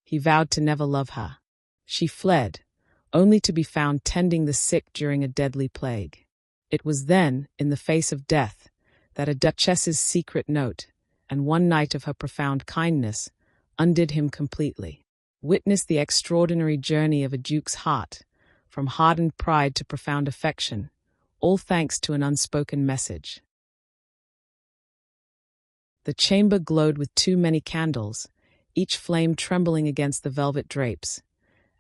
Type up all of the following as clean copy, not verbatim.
He vowed to never love her. She fled, only to be found tending the sick during a deadly plague. It was then, in the face of death, that a duchess's secret note, and one night of her profound kindness, undid him completely. Witness the extraordinary journey of a duke's heart, from hardened pride to profound affection, all thanks to an unspoken message. The chamber glowed with too many candles, each flame trembling against the velvet drapes,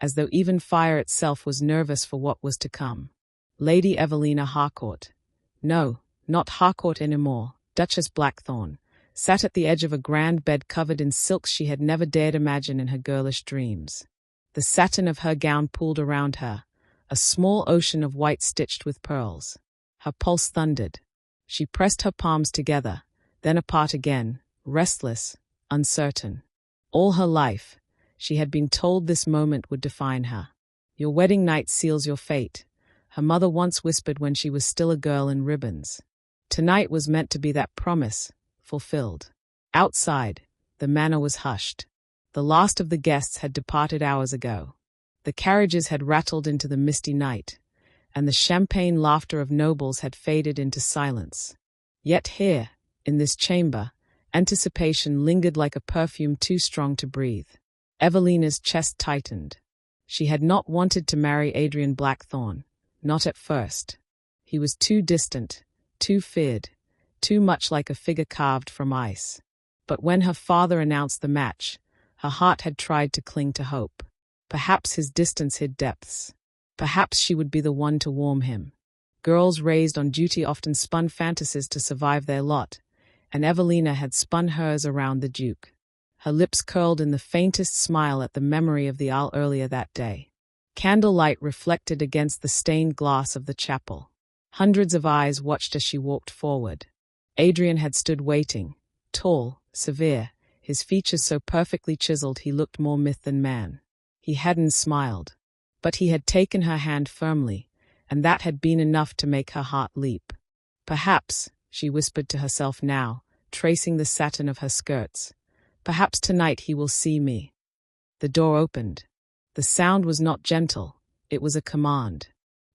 as though even fire itself was nervous for what was to come. Lady Evelina Harcourt, no, not Harcourt anymore, Duchess Blackthorne, sat at the edge of a grand bed covered in silks she had never dared imagine in her girlish dreams. The satin of her gown pooled around her, a small ocean of white stitched with pearls. Her pulse thundered. She pressed her palms together, then apart again, restless, uncertain. All her life, she had been told this moment would define her. Your wedding night seals your fate, her mother once whispered when she was still a girl in ribbons. Tonight was meant to be that promise, fulfilled. Outside, the manor was hushed. The last of the guests had departed hours ago. The carriages had rattled into the misty night, and the champagne laughter of nobles had faded into silence. Yet here, in this chamber, anticipation lingered like a perfume too strong to breathe. Evelina's chest tightened. She had not wanted to marry Adrian Blackthorne, not at first. He was too distant, too feared, too much like a figure carved from ice. But when her father announced the match, her heart had tried to cling to hope. Perhaps his distance hid depths. Perhaps she would be the one to warm him. Girls raised on duty often spun fantasies to survive their lot, and Evelina had spun hers around the Duke. Her lips curled in the faintest smile at the memory of the hour earlier that day. Candlelight reflected against the stained glass of the chapel. Hundreds of eyes watched as she walked forward. Adrian had stood waiting, tall, severe, his features so perfectly chiseled he looked more myth than man. He hadn't smiled, but he had taken her hand firmly, and that had been enough to make her heart leap. Perhaps, she whispered to herself now, tracing the satin of her skirts, perhaps tonight he will see me. The door opened. The sound was not gentle, it was a command.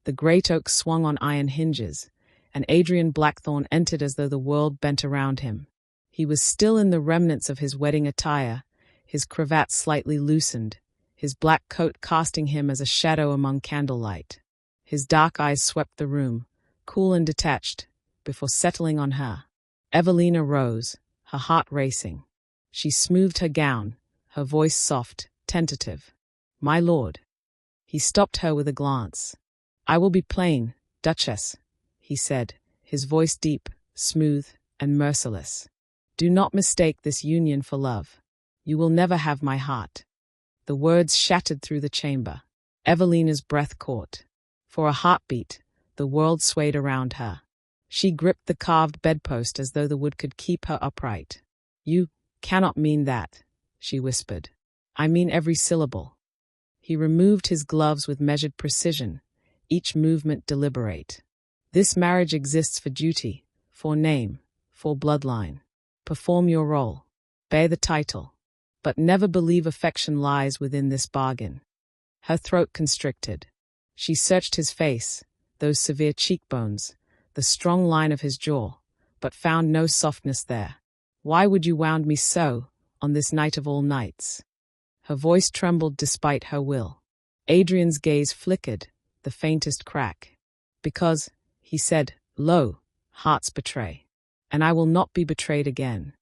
The great oak swung on iron hinges, and Adrian Blackthorne entered as though the world bent around him. He was still in the remnants of his wedding attire, his cravat slightly loosened, his black coat casting him as a shadow among candlelight. His dark eyes swept the room, cool and detached, before settling on her. Evelina rose, her heart racing. She smoothed her gown, her voice soft, tentative. "My lord." He stopped her with a glance. "I will be plain, Duchess," he said, his voice deep, smooth, and merciless. "Do not mistake this union for love. You will never have my heart." The words shattered through the chamber. Evelina's breath caught. For a heartbeat, the world swayed around her. She gripped the carved bedpost as though the wood could keep her upright. "You cannot mean that," she whispered. "I mean every syllable." He removed his gloves with measured precision, each movement deliberate. "This marriage exists for duty, for name, for bloodline. Perform your role. Bear the title. But never believe affection lies within this bargain." Her throat constricted. She searched his face, those severe cheekbones, the strong line of his jaw, but found no softness there. "Why would you wound me so, on this night of all nights?" Her voice trembled despite her will. Adrian's gaze flickered, the faintest crack. "Because," he said, low, "hearts betray. And I will not be betrayed again."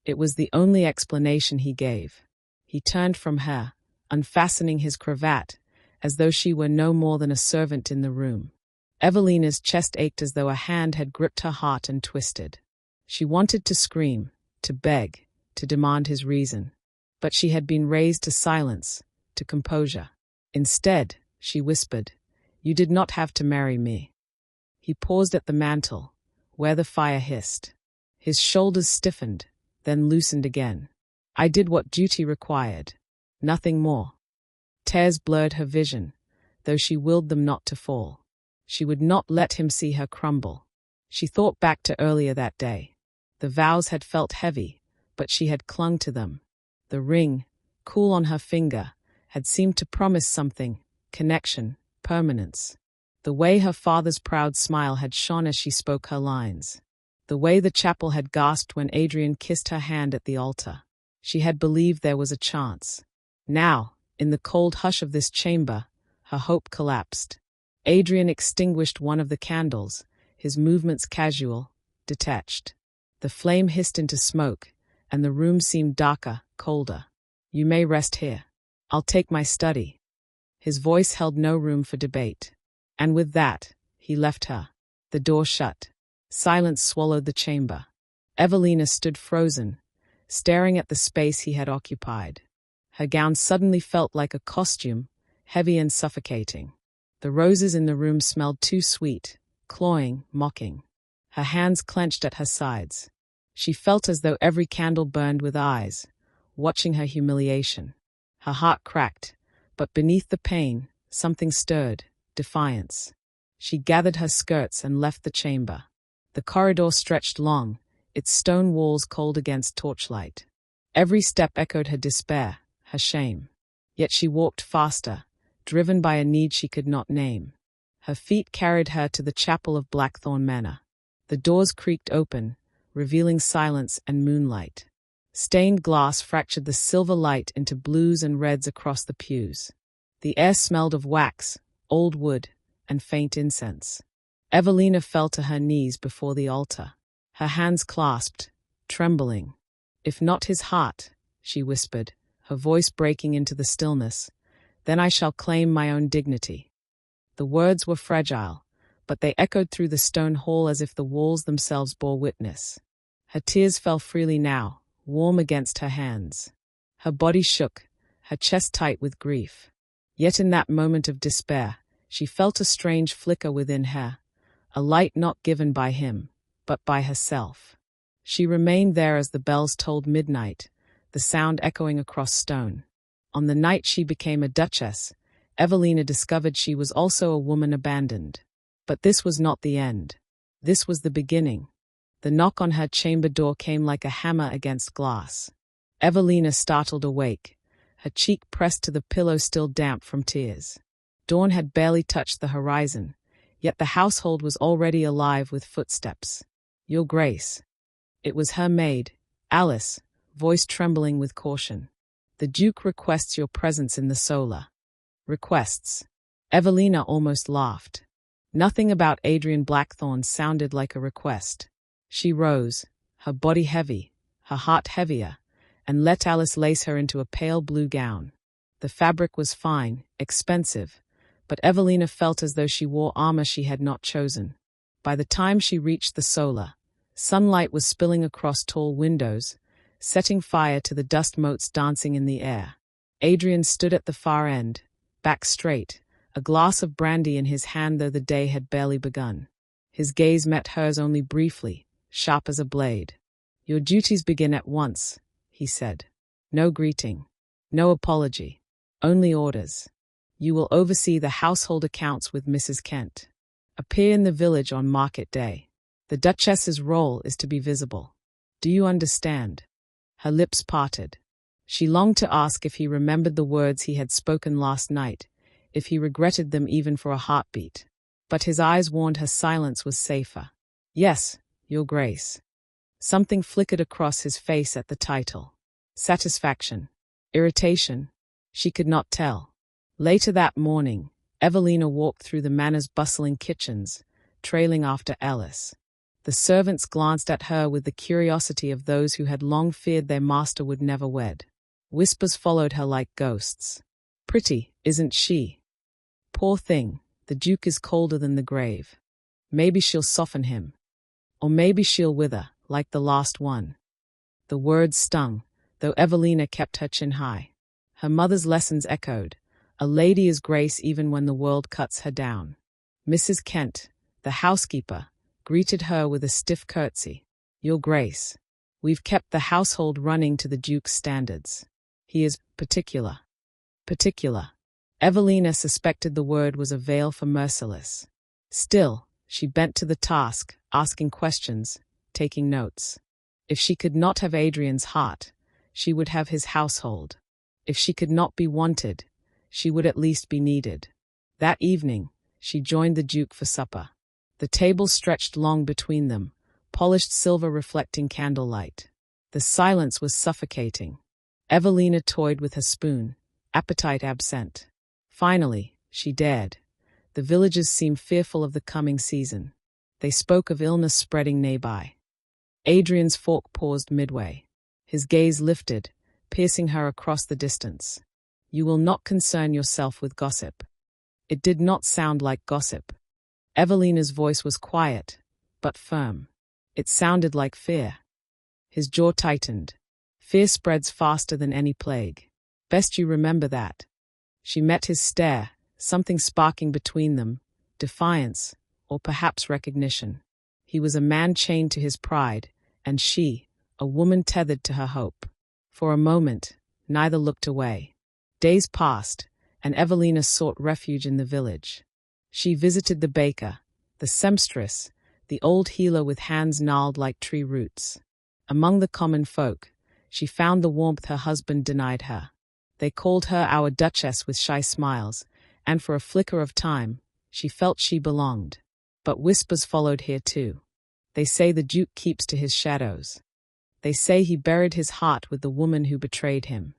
It was the only explanation he gave. He turned from her, unfastening his cravat, as though she were no more than a servant in the room. Evelina's chest ached as though a hand had gripped her heart and twisted. She wanted to scream, to beg, to demand his reason. But she had been raised to silence, to composure. Instead, she whispered, "You did not have to marry me." He paused at the mantel, where the fire hissed. His shoulders stiffened, then loosened again. "I did what duty required. Nothing more." Tears blurred her vision, though she willed them not to fall. She would not let him see her crumble. She thought back to earlier that day. The vows had felt heavy, but she had clung to them. The ring, cool on her finger, had seemed to promise something: connection, permanence. The way her father's proud smile had shone as she spoke her lines. The way the chapel had gasped when Adrian kissed her hand at the altar. She had believed there was a chance. Now, in the cold hush of this chamber, her hope collapsed. Adrian extinguished one of the candles, his movements casual, detached. The flame hissed into smoke, and the room seemed darker, colder. "You may rest here. I'll take my study." His voice held no room for debate. And with that, he left her. The door shut. Silence swallowed the chamber. Evelina stood frozen, staring at the space he had occupied. Her gown suddenly felt like a costume, heavy and suffocating. The roses in the room smelled too sweet, cloying, mocking. Her hands clenched at her sides. She felt as though every candle burned with eyes, watching her humiliation. Her heart cracked, but beneath the pain, something stirred: defiance. She gathered her skirts and left the chamber. The corridor stretched long, its stone walls cold against torchlight. Every step echoed her despair, her shame. Yet she walked faster, driven by a need she could not name. Her feet carried her to the chapel of Blackthorn Manor. The doors creaked open, revealing silence and moonlight. Stained glass fractured the silver light into blues and reds across the pews. The air smelled of wax, old wood, and faint incense. Evelina fell to her knees before the altar, her hands clasped, trembling. "If not his heart," she whispered, her voice breaking into the stillness, "then I shall claim my own dignity." The words were fragile, but they echoed through the stone hall as if the walls themselves bore witness. Her tears fell freely now, warm against her hands. Her body shook, her chest tight with grief. Yet in that moment of despair, she felt a strange flicker within her, a light not given by him, but by herself. She remained there as the bells tolled midnight, the sound echoing across stone. On the night she became a duchess, Evelina discovered she was also a woman abandoned. But this was not the end. This was the beginning. The knock on her chamber door came like a hammer against glass. Evelina startled awake, her cheek pressed to the pillow still damp from tears. Dawn had barely touched the horizon, yet the household was already alive with footsteps. "Your Grace." It was her maid, Alice, voice trembling with caution. "The Duke requests your presence in the solar." Requests. Evelina almost laughed. Nothing about Adrian Blackthorn sounded like a request. She rose, her body heavy, her heart heavier, and let Alice lace her into a pale blue gown. The fabric was fine, expensive, but Evelina felt as though she wore armor she had not chosen. By the time she reached the solar, sunlight was spilling across tall windows, setting fire to the dust motes dancing in the air. Adrian stood at the far end, back straight, a glass of brandy in his hand though the day had barely begun. His gaze met hers only briefly, sharp as a blade. "Your duties begin at once," he said. "No greeting, no apology, only orders. You will oversee the household accounts with Mrs. Kent. Appear in the village on market day. The Duchess's role is to be visible. Do you understand?" Her lips parted. She longed to ask if he remembered the words he had spoken last night, if he regretted them even for a heartbeat. But his eyes warned her silence was safer. "Yes, Your Grace." Something flickered across his face at the title. Satisfaction? Irritation? She could not tell. Later that morning, Evelina walked through the manor's bustling kitchens, trailing after Alice. The servants glanced at her with the curiosity of those who had long feared their master would never wed. Whispers followed her like ghosts. "Pretty, isn't she? Poor thing, the Duke is colder than the grave. Maybe she'll soften him. Or maybe she'll wither, like the last one." The words stung, though Evelina kept her chin high. Her mother's lessons echoed. A lady is grace even when the world cuts her down. Mrs. Kent, the housekeeper, greeted her with a stiff curtsy. "Your Grace, we've kept the household running to the Duke's standards. He is particular." Particular. Evelina suspected the word was a veil for merciless. Still, she bent to the task, asking questions, taking notes. If she could not have Adrian's heart, she would have his household. If she could not be wanted, she would at least be needed. That evening, she joined the Duke for supper. The table stretched long between them, polished silver reflecting candlelight. The silence was suffocating. Evelina toyed with her spoon, appetite absent. Finally, she dared. The villagers seemed fearful of the coming season. They spoke of illness spreading nearby. Adrian's fork paused midway. His gaze lifted, piercing her across the distance. You will not concern yourself with gossip. It did not sound like gossip. Evelina's voice was quiet, but firm. It sounded like fear. His jaw tightened. Fear spreads faster than any plague. Best you remember that. She met his stare, something sparking between them, defiance, or perhaps recognition. He was a man chained to his pride, and she, a woman tethered to her hope. For a moment, neither looked away. Days passed, and Evelina sought refuge in the village. She visited the baker, the seamstress, the old healer with hands gnarled like tree roots. Among the common folk, she found the warmth her husband denied her. They called her our Duchess with shy smiles, and for a flicker of time, she felt she belonged. But whispers followed here too. They say the Duke keeps to his shadows. They say he buried his heart with the woman who betrayed him.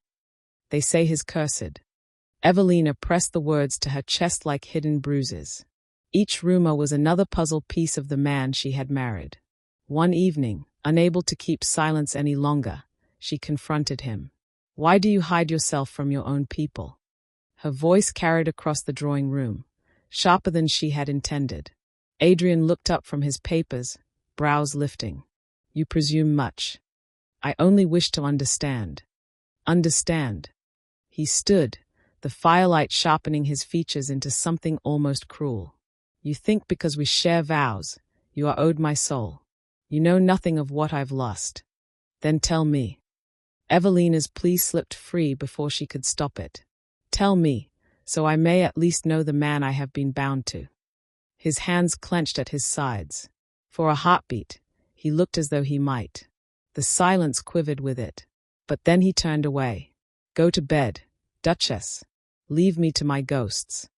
They say he's cursed. Evelina pressed the words to her chest like hidden bruises. Each rumor was another puzzle piece of the man she had married. One evening, unable to keep silence any longer, she confronted him. Why do you hide yourself from your own people? Her voice carried across the drawing room, sharper than she had intended. Adrian looked up from his papers, brows lifting. You presume much. I only wish to understand. Understand. He stood, the firelight sharpening his features into something almost cruel. You think because we share vows, you are owed my soul. You know nothing of what I've lost. Then tell me. Evelina's plea slipped free before she could stop it. Tell me, so I may at least know the man I have been bound to. His hands clenched at his sides. For a heartbeat, he looked as though he might. The silence quivered with it. But then he turned away. Go to bed, Duchess. Leave me to my ghosts.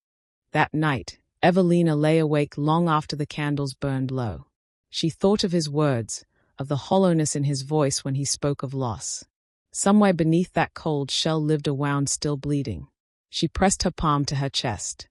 That night, Evelina lay awake long after the candles burned low. She thought of his words, of the hollowness in his voice when he spoke of loss. Somewhere beneath that cold shell lived a wound still bleeding. She pressed her palm to her chest.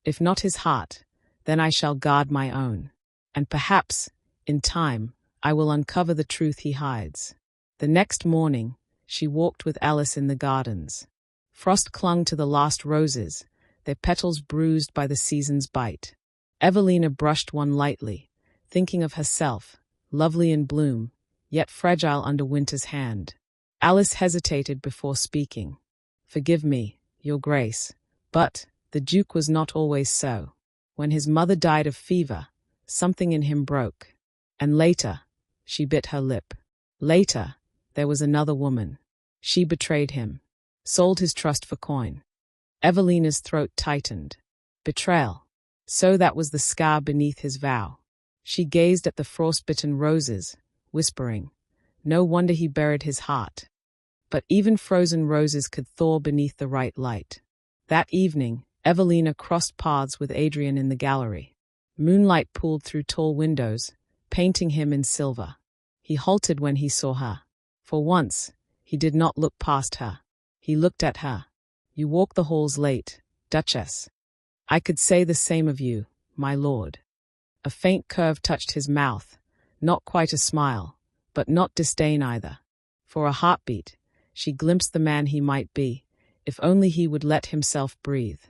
If not his heart, then I shall guard my own. And perhaps, in time, I will uncover the truth he hides. The next morning, she walked with Alice in the gardens. Frost clung to the last roses, their petals bruised by the season's bite. Evelina brushed one lightly, thinking of herself, lovely in bloom, yet fragile under winter's hand. Alice hesitated before speaking. Forgive me, Your Grace, but the Duke was not always so. When his mother died of fever, something in him broke. And later, she bit her lip. Later, there was another woman. She betrayed him, sold his trust for coin. Evelina's throat tightened. Betrayal. So that was the scar beneath his vow. She gazed at the frostbitten roses, whispering, no wonder he buried his heart. But even frozen roses could thaw beneath the right light. That evening, Evelina crossed paths with Adrian in the gallery. Moonlight pooled through tall windows, painting him in silver. He halted when he saw her. For once, he did not look past her. He looked at her. You walk the halls late, Duchess. I could say the same of you, my lord. A faint curve touched his mouth, not quite a smile, but not disdain either. For a heartbeat, she glimpsed the man he might be, if only he would let himself breathe.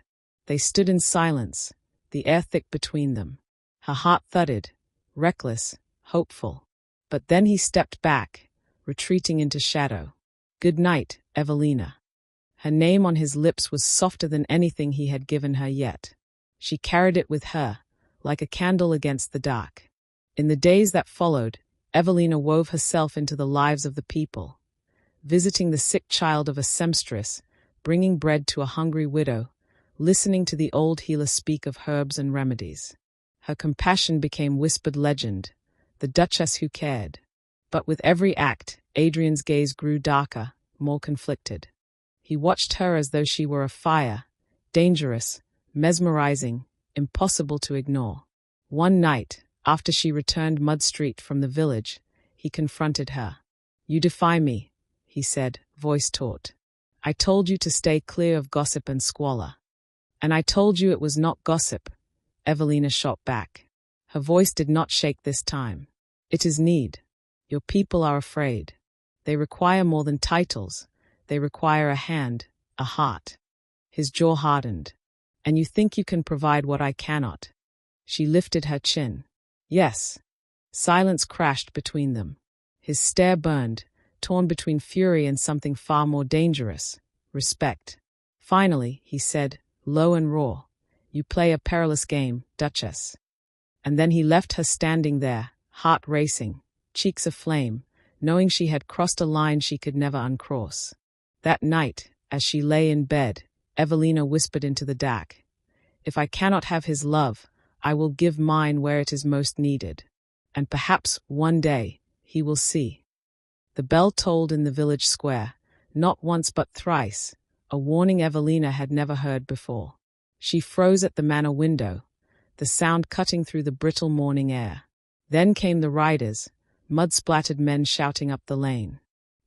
They stood in silence, the air thick between them. Her heart thudded, reckless, hopeful. But then he stepped back, retreating into shadow. Good night, Evelina. Her name on his lips was softer than anything he had given her yet. She carried it with her, like a candle against the dark. In the days that followed, Evelina wove herself into the lives of the people, visiting the sick child of a seamstress, bringing bread to a hungry widow, listening to the old healer speak of herbs and remedies. Her compassion became whispered legend, the Duchess who cared. But with every act, Adrian's gaze grew darker, more conflicted. He watched her as though she were a fire, dangerous, mesmerizing, impossible to ignore. One night, after she returned Mud Street from the village, he confronted her. "You defy me," he said, voice taut. "I told you to stay clear of gossip and squalor." "And I told you it was not gossip," Evelina shot back. Her voice did not shake this time. "It is need. Your people are afraid. They require more than titles. They require a hand, a heart." His jaw hardened. "And you think you can provide what I cannot?" She lifted her chin. "Yes." Silence crashed between them. His stare burned, torn between fury and something far more dangerous, respect. "Finally," he said, low and raw, "you play a perilous game, Duchess." And then he left her standing there, heart racing, cheeks aflame, knowing she had crossed a line she could never uncross. That night, as she lay in bed, Evelina whispered into the dark, "If I cannot have his love, I will give mine where it is most needed. And perhaps one day he will see." The bell tolled in the village square, not once but thrice, a warning Evelina had never heard before. She froze at the manor window, the sound cutting through the brittle morning air. Then came the riders, mud-splattered men shouting up the lane.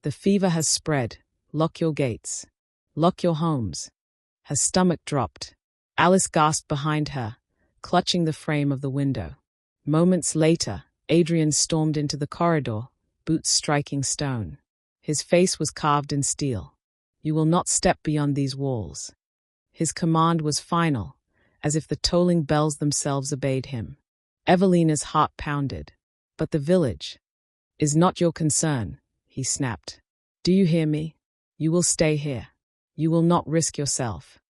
"The fever has spread. Lock your gates. Lock your homes." Her stomach dropped. Alice gasped behind her, clutching the frame of the window. Moments later, Adrian stormed into the corridor, boots striking stone. His face was carved in steel. "You will not step beyond these walls." His command was final, as if the tolling bells themselves obeyed him. Evelina's heart pounded. "But the village is not your concern," he snapped. "Do you hear me? You will stay here. You will not risk yourself."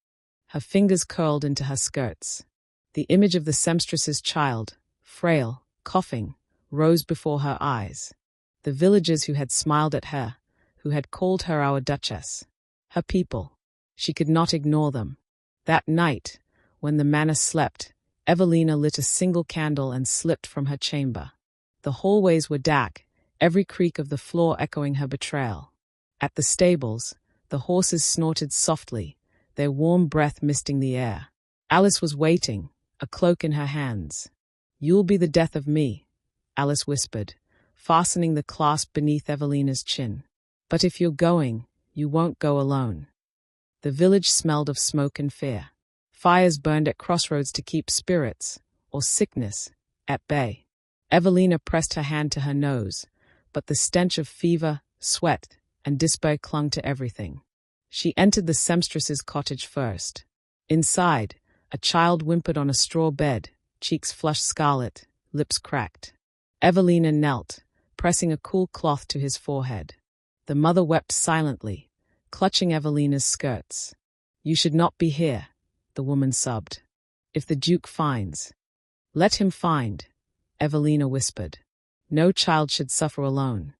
Her fingers curled into her skirts. The image of the seamstress's child, frail, coughing, rose before her eyes. The villagers who had smiled at her, who had called her our Duchess. Her people. She could not ignore them. That night, when the manor slept, Evelina lit a single candle and slipped from her chamber. The hallways were dark, every creak of the floor echoing her betrayal. At the stables, the horses snorted softly, their warm breath misting the air. Alice was waiting, a cloak in her hands. "You'll be the death of me," Alice whispered, fastening the clasp beneath Evelina's chin. "But if you're going, you won't go alone." The village smelled of smoke and fear. Fires burned at crossroads to keep spirits, or sickness, at bay. Evelina pressed her hand to her nose, but the stench of fever, sweat, and despair clung to everything. She entered the seamstress's cottage first. Inside, a child whimpered on a straw bed, cheeks flushed scarlet, lips cracked. Evelina knelt, pressing a cool cloth to his forehead. The mother wept silently, clutching Evelina's skirts. "You should not be here," the woman sobbed. "If the Duke finds—" "Let him find," Evelina whispered. "No child should suffer alone."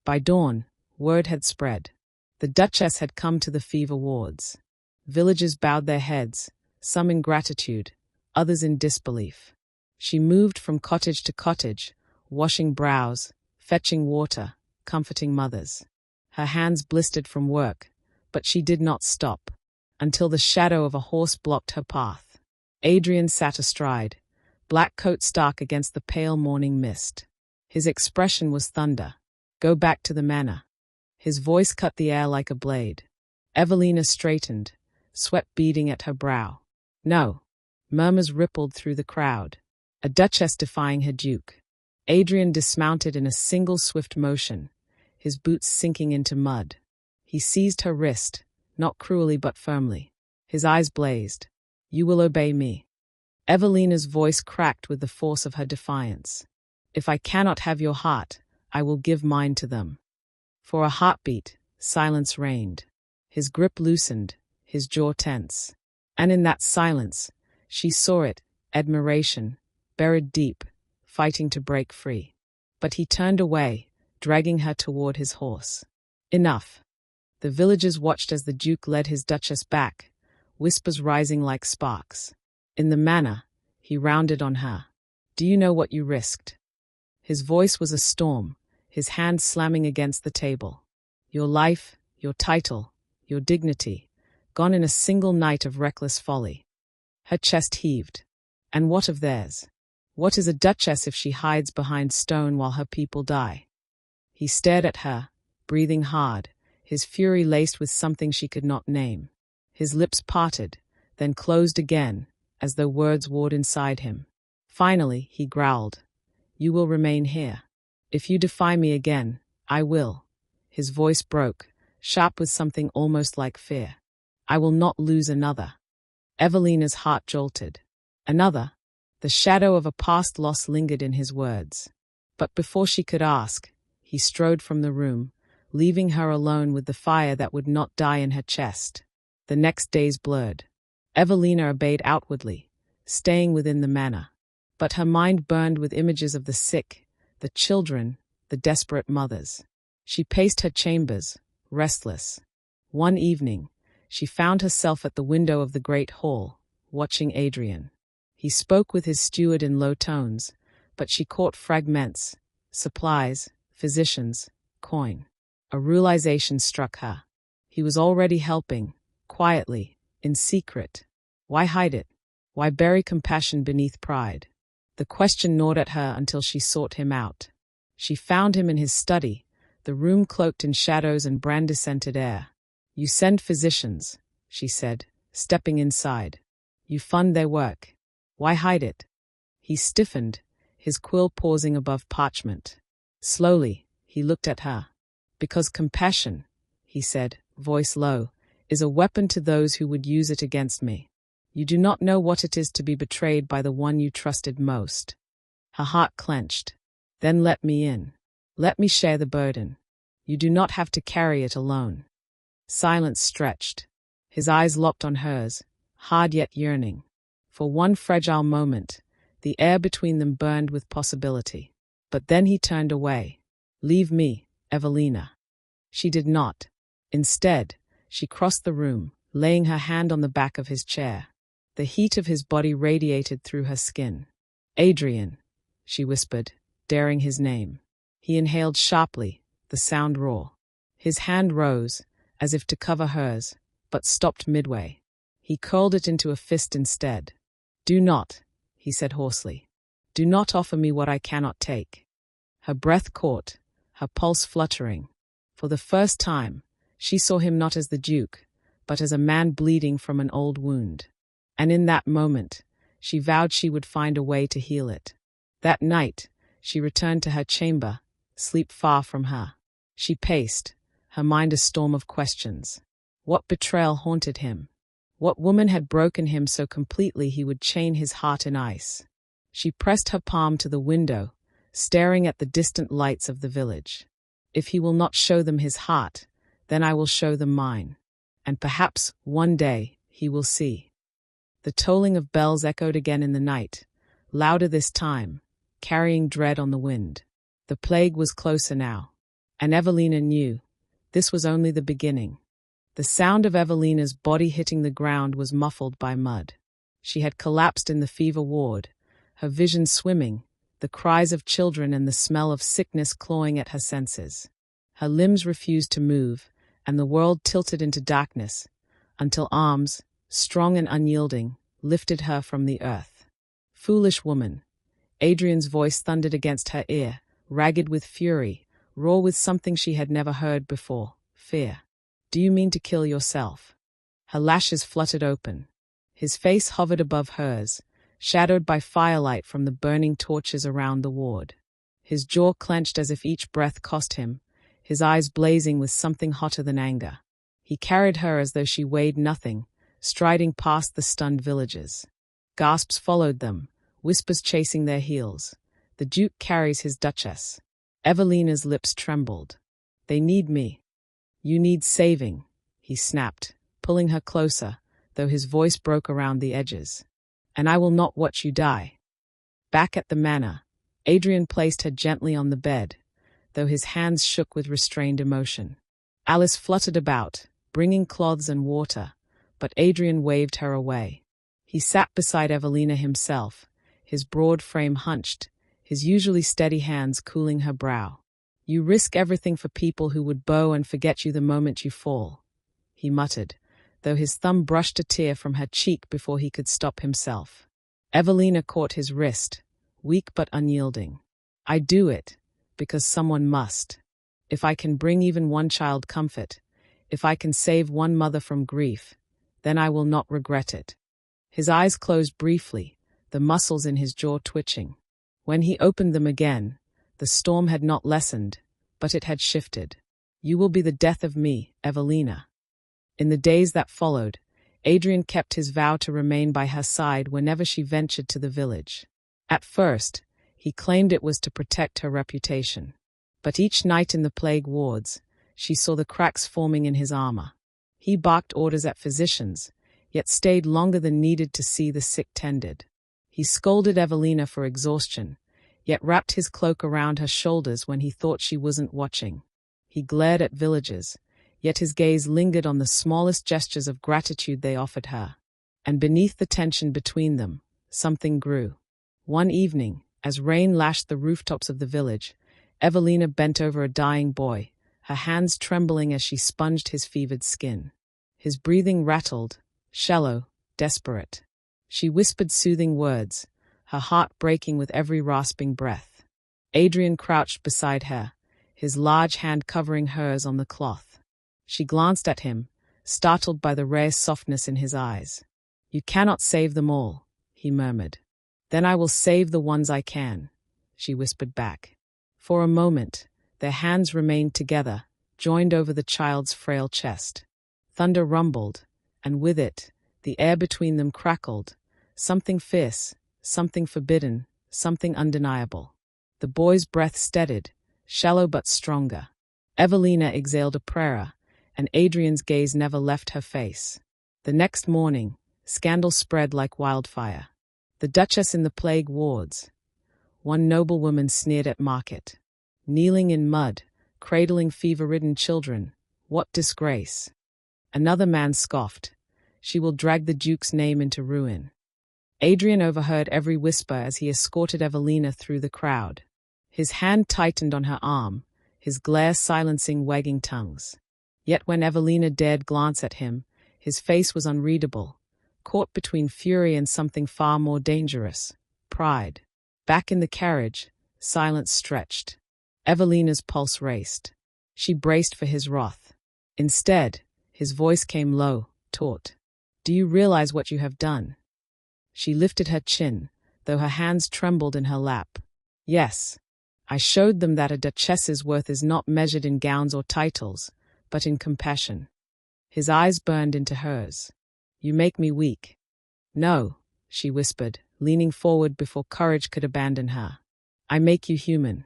By dawn, word had spread. The Duchess had come to the fever wards. Villagers bowed their heads, some in gratitude, others in disbelief. She moved from cottage to cottage, washing brows, fetching water, comforting mothers. Her hands blistered from work, but she did not stop, until the shadow of a horse blocked her path. Adrian sat astride, black coat stark against the pale morning mist. His expression was thunder. "Go back to the manor." His voice cut the air like a blade. Evelina straightened, sweat beading at her brow. "No." Murmurs rippled through the crowd. A duchess defying her duke. Adrian dismounted in a single swift motion, his boots sinking into mud. He seized her wrist, not cruelly but firmly. His eyes blazed. "You will obey me." Evelina's voice cracked with the force of her defiance. "If I cannot have your heart, I will give mine to them." For a heartbeat, silence reigned. His grip loosened, his jaw tense. And in that silence, she saw it, admiration, buried deep, fighting to break free. But he turned away, dragging her toward his horse. Enough. The villagers watched as the Duke led his Duchess back, whispers rising like sparks. In the manor, he rounded on her. "Do you know what you risked?" His voice was a storm, his hand slamming against the table. "Your life, your title, your dignity, gone in a single night of reckless folly. Her chest heaved. And what of theirs? What is a duchess if she hides behind stone while her people die? He stared at her, breathing hard, his fury laced with something she could not name. His lips parted, then closed again, as though words warred inside him. Finally, he growled, "You will remain here. If you defy me again, I will." His voice broke, sharp with something almost like fear. "I will not lose another." Evelina's heart jolted. Another? The shadow of a past loss lingered in his words. But before she could ask, he strode from the room, leaving her alone with the fire that would not die in her chest. The next days blurred. Evelina obeyed outwardly, staying within the manor. But her mind burned with images of the sick, the children, the desperate mothers. She paced her chambers, restless. One evening, she found herself at the window of the great hall, watching Adrian. He spoke with his steward in low tones, but she caught fragments: supplies, physicians, coin. A realization struck her. He was already helping, quietly, in secret. Why hide it? Why bury compassion beneath pride? The question gnawed at her until she sought him out. She found him in his study, the room cloaked in shadows and brandy-scented air. "You send physicians," she said, stepping inside. "You fund their work. Why hide it?" He stiffened, his quill pausing above parchment. Slowly, he looked at her. "Because compassion," he said, voice low, "is a weapon to those who would use it against me. You do not know what it is to be betrayed by the one you trusted most." Her heart clenched. "Then let me in. Let me share the burden. You do not have to carry it alone." Silence stretched. His eyes locked on hers, hard yet yearning. For one fragile moment, the air between them burned with possibility. But then he turned away. "Leave me, Evelina." She did not. Instead, she crossed the room, laying her hand on the back of his chair. The heat of his body radiated through her skin. "Adrian," she whispered, daring his name. He inhaled sharply, the sound raw. His hand rose, as if to cover hers, but stopped midway. He curled it into a fist instead. "Do not," he said hoarsely. "Do not offer me what I cannot take." Her breath caught, her pulse fluttering. For the first time, she saw him not as the Duke, but as a man bleeding from an old wound. And in that moment, she vowed she would find a way to heal it. That night, she returned to her chamber, sleep far from her. She paced, her mind a storm of questions. What betrayal haunted him? What woman had broken him so completely he would chain his heart in ice? She pressed her palm to the window, staring at the distant lights of the village. "If he will not show them his heart, then I will show them mine. And perhaps, one day, he will see." The tolling of bells echoed again in the night, louder this time, carrying dread on the wind. The plague was closer now. And Evelina knew. This was only the beginning. The sound of Evelina's body hitting the ground was muffled by mud. She had collapsed in the fever ward, her vision swimming, the cries of children and the smell of sickness clawing at her senses. Her limbs refused to move, and the world tilted into darkness, until arms, strong and unyielding, lifted her from the earth. "Foolish woman," Adrian's voice thundered against her ear, ragged with fury, raw with something she had never heard before: fear. "Do you mean to kill yourself?" Her lashes fluttered open. His face hovered above hers, shadowed by firelight from the burning torches around the ward. His jaw clenched as if each breath cost him, his eyes blazing with something hotter than anger. He carried her as though she weighed nothing, striding past the stunned villagers. Gasps followed them, whispers chasing their heels. "The Duke carries his Duchess." Evelina's lips trembled. "They need me." "You need saving," he snapped, pulling her closer, though his voice broke around the edges. "And I will not watch you die." Back at the manor, Adrian placed her gently on the bed, though his hands shook with restrained emotion. Alice fluttered about, bringing cloths and water, but Adrian waved her away. He sat beside Evelina himself, his broad frame hunched, his usually steady hands cooling her brow. "You risk everything for people who would bow and forget you the moment you fall," he muttered, though his thumb brushed a tear from her cheek before he could stop himself. Evelina caught his wrist, weak but unyielding. I do it, because someone must. If I can bring even one child comfort, if I can save one mother from grief, then I will not regret it. His eyes closed briefly, the muscles in his jaw twitching. When he opened them again, the storm had not lessened, but it had shifted. You will be the death of me, Evelina. In the days that followed, Adrian kept his vow to remain by her side whenever she ventured to the village. At first, he claimed it was to protect her reputation. But each night in the plague wards, she saw the cracks forming in his armor. He barked orders at physicians, yet stayed longer than needed to see the sick tended. He scolded Evelina for exhaustion, yet wrapped his cloak around her shoulders when he thought she wasn't watching. He glared at villagers, yet his gaze lingered on the smallest gestures of gratitude they offered her. And beneath the tension between them, something grew. One evening, as rain lashed the rooftops of the village, Evelina bent over a dying boy, her hands trembling as she sponged his fevered skin. His breathing rattled, shallow, desperate. She whispered soothing words, her heart breaking with every rasping breath. Adrian crouched beside her, his large hand covering hers on the cloth. She glanced at him, startled by the rare softness in his eyes. You cannot save them all, he murmured. Then I will save the ones I can, she whispered back. For a moment, their hands remained together, joined over the child's frail chest. Thunder rumbled, and with it, the air between them crackled, something fierce, something forbidden, something undeniable. The boy's breath steadied, shallow but stronger. Evelina exhaled a prayer, and Adrian's gaze never left her face. The next morning, scandal spread like wildfire. The Duchess in the plague wards. One noblewoman sneered at market. Kneeling in mud, cradling fever-ridden children, what disgrace. Another man scoffed. She will drag the Duke's name into ruin. Adrian overheard every whisper as he escorted Evelina through the crowd. His hand tightened on her arm, his glare silencing wagging tongues. Yet when Evelina dared glance at him, his face was unreadable, caught between fury and something far more dangerous, pride. Back in the carriage, silence stretched. Evelina's pulse raced. She braced for his wrath. Instead, his voice came low, taut. Do you realize what you have done? She lifted her chin, though her hands trembled in her lap. Yes, I showed them that a duchess's worth is not measured in gowns or titles, but in compassion. His eyes burned into hers. You make me weak. No, she whispered, leaning forward before courage could abandon her. I make you human.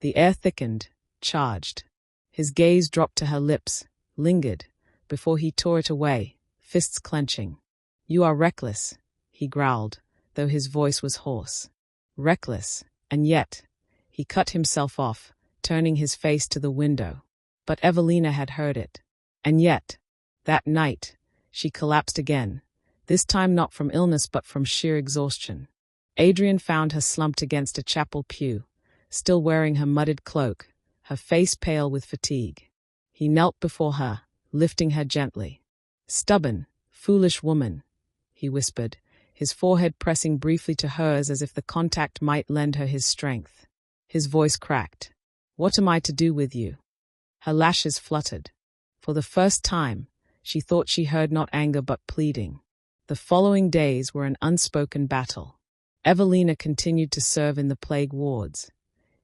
The air thickened, charged. His gaze dropped to her lips, lingered, before he tore it away, fists clenching. You are reckless, he growled, though his voice was hoarse. Reckless, and yet, he cut himself off, turning his face to the window. But Evelina had heard it. And yet, that night, she collapsed again, this time not from illness but from sheer exhaustion. Adrian found her slumped against a chapel pew, still wearing her mudded cloak, her face pale with fatigue. He knelt before her, lifting her gently. Stubborn, foolish woman, he whispered, his forehead pressing briefly to hers as if the contact might lend her his strength. His voice cracked. What am I to do with you? Her lashes fluttered. For the first time, she thought she heard not anger but pleading. The following days were an unspoken battle. Evelina continued to serve in the plague wards.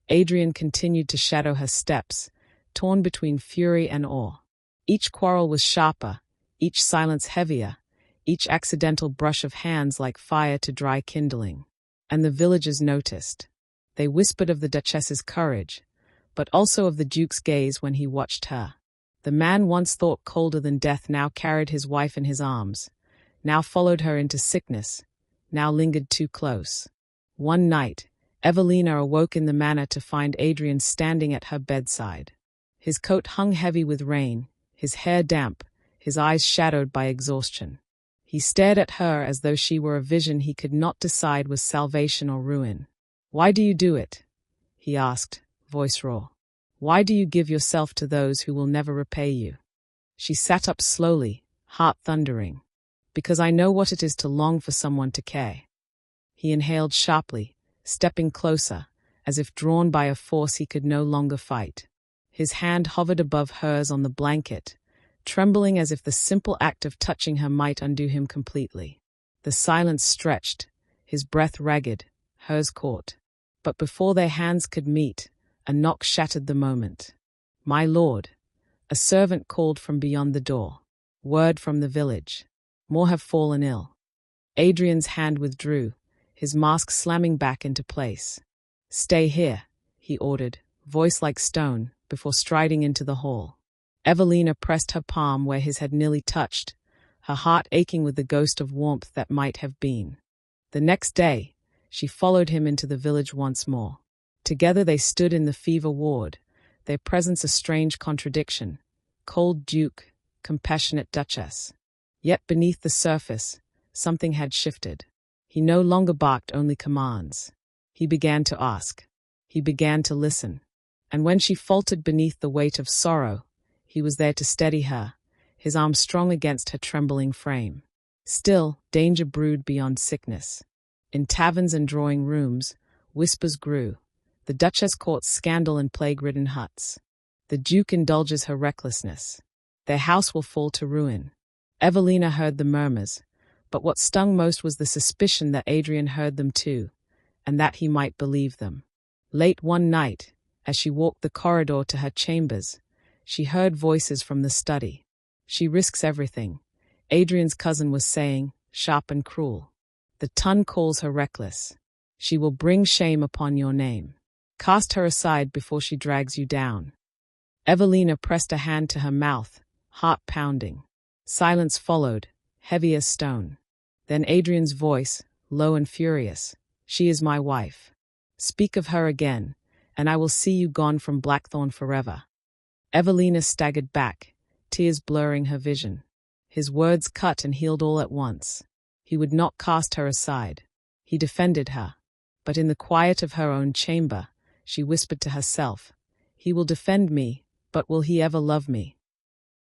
Adrian continued to shadow her steps, torn between fury and awe. Each quarrel was sharper, each silence heavier, each accidental brush of hands like fire to dry kindling. And the villagers noticed. They whispered of the Duchess's courage, but also of the Duke's gaze when he watched her. The man once thought colder than death now carried his wife in his arms, now followed her into sickness, now lingered too close. One night, Evelina awoke in the manor to find Adrian standing at her bedside. His coat hung heavy with rain, his hair damp, his eyes shadowed by exhaustion. He stared at her as though she were a vision he could not decide was salvation or ruin. Why do you do it? He asked, voice raw. Why do you give yourself to those who will never repay you? She sat up slowly, heart thundering. Because I know what it is to long for someone to care. He inhaled sharply, stepping closer, as if drawn by a force he could no longer fight. His hand hovered above hers on the blanket, trembling as if the simple act of touching her might undo him completely. The silence stretched, his breath ragged, hers caught. But before their hands could meet, a knock shattered the moment. "My lord," a servant called from beyond the door. "Word from the village. More have fallen ill." Adrian's hand withdrew, his mask slamming back into place. "Stay here," he ordered, voice like stone, before striding into the hall. Evelina pressed her palm where his had nearly touched, her heart aching with the ghost of warmth that might have been. The next day, she followed him into the village once more. Together they stood in the fever ward, their presence a strange contradiction. Cold duke, compassionate duchess. Yet beneath the surface, something had shifted. He no longer barked only commands. He began to ask. He began to listen. And when she faltered beneath the weight of sorrow, he was there to steady her, his arm strong against her trembling frame. Still, danger brewed beyond sickness. In taverns and drawing rooms, whispers grew. The Duchess courts scandal in plague-ridden huts. The Duke indulges her recklessness. Their house will fall to ruin. Evelina heard the murmurs, but what stung most was the suspicion that Adrian heard them too, and that he might believe them. Late one night, as she walked the corridor to her chambers, she heard voices from the study. "She risks everything," Adrian's cousin was saying, sharp and cruel. "The ton calls her reckless. She will bring shame upon your name. Cast her aside before she drags you down." Evelina pressed a hand to her mouth, heart pounding. Silence followed, heavy as stone. Then Adrian's voice, low and furious. "She is my wife. Speak of her again, and I will see you gone from Blackthorn forever." Evelina staggered back, tears blurring her vision. His words cut and healed all at once. He would not cast her aside. He defended her. But in the quiet of her own chamber, she whispered to herself, "He will defend me, but will he ever love me?"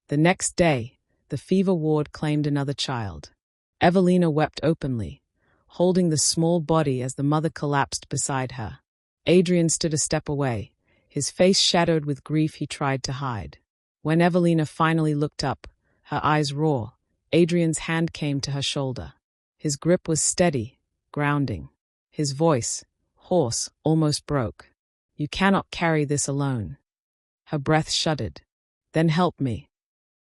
The next day, the fever ward claimed another child. Evelina wept openly, holding the small body as the mother collapsed beside her. Adrian stood a step away, his face shadowed with grief he tried to hide. When Evelina finally looked up, her eyes raw, Adrian's hand came to her shoulder. His grip was steady, grounding. His voice, hoarse, almost broke. "You cannot carry this alone." Her breath shuddered. "Then help me."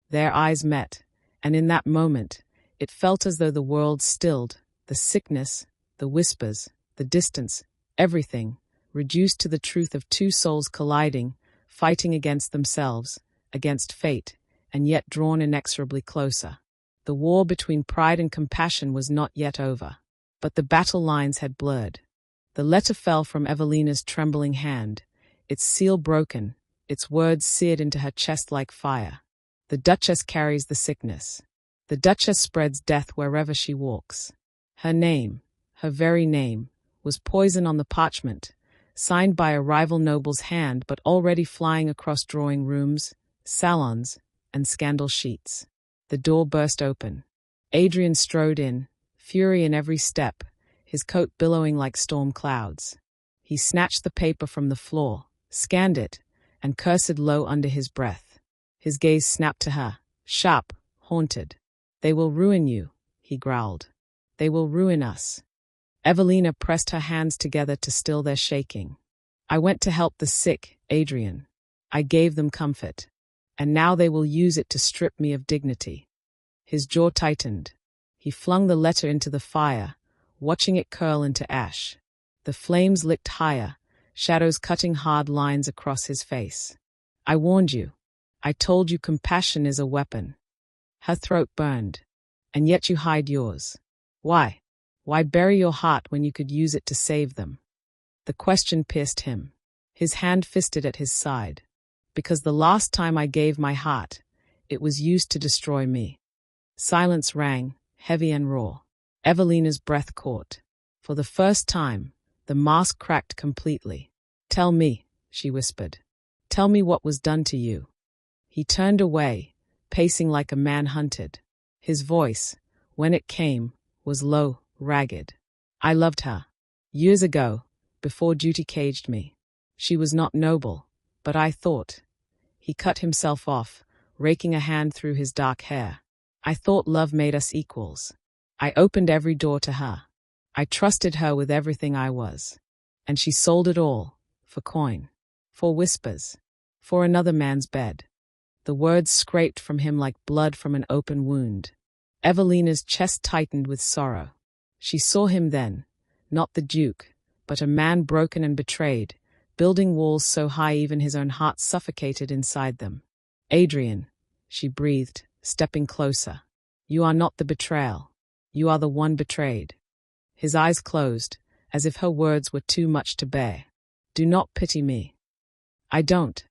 Their eyes met, and in that moment, it felt as though the world stilled, the sickness, the whispers, the distance, everything, reduced to the truth of two souls colliding, fighting against themselves, against fate, and yet drawn inexorably closer. The war between pride and compassion was not yet over, but the battle lines had blurred. The letter fell from Evelina's trembling hand, its seal broken, its words seared into her chest like fire. "The Duchess carries the sickness. The Duchess spreads death wherever she walks." Her name, her very name, was poison on the parchment, signed by a rival noble's hand but already flying across drawing rooms, salons, and scandal sheets. The door burst open. Adrian strode in, fury in every step, his coat billowing like storm clouds. He snatched the paper from the floor, scanned it, and cursed low under his breath. His gaze snapped to her, sharp, haunted. "They will ruin you," he growled. "They will ruin us." Evelina pressed her hands together to still their shaking. "I went to help the sick, Adrian. I gave them comfort. And now they will use it to strip me of dignity." His jaw tightened. He flung the letter into the fire, watching it curl into ash. The flames licked higher, shadows cutting hard lines across his face. "I warned you. I told you compassion is a weapon." Her throat burned. "And yet you hide yours. Why? Why bury your heart when you could use it to save them?" The question pierced him. His hand fisted at his side. "Because the last time I gave my heart, it was used to destroy me." Silence rang, heavy and raw. Evelina's breath caught. For the first time, the mask cracked completely. "Tell me," she whispered. "Tell me what was done to you." He turned away, pacing like a man hunted. His voice, when it came, was low, ragged. I loved her. Years ago, before duty caged me. She was not noble, but I thought. He cut himself off, raking a hand through his dark hair. I thought love made us equals. I opened every door to her. I trusted her with everything I was. And she sold it all, for coin, for whispers, for another man's bed. The words scraped from him like blood from an open wound. Evelina's chest tightened with sorrow. She saw him then, not the Duke, but a man broken and betrayed, building walls so high even his own heart suffocated inside them. Adrian, she breathed, stepping closer. You are not the betrayal. You are the one betrayed. His eyes closed, as if her words were too much to bear. Do not pity me. I don't.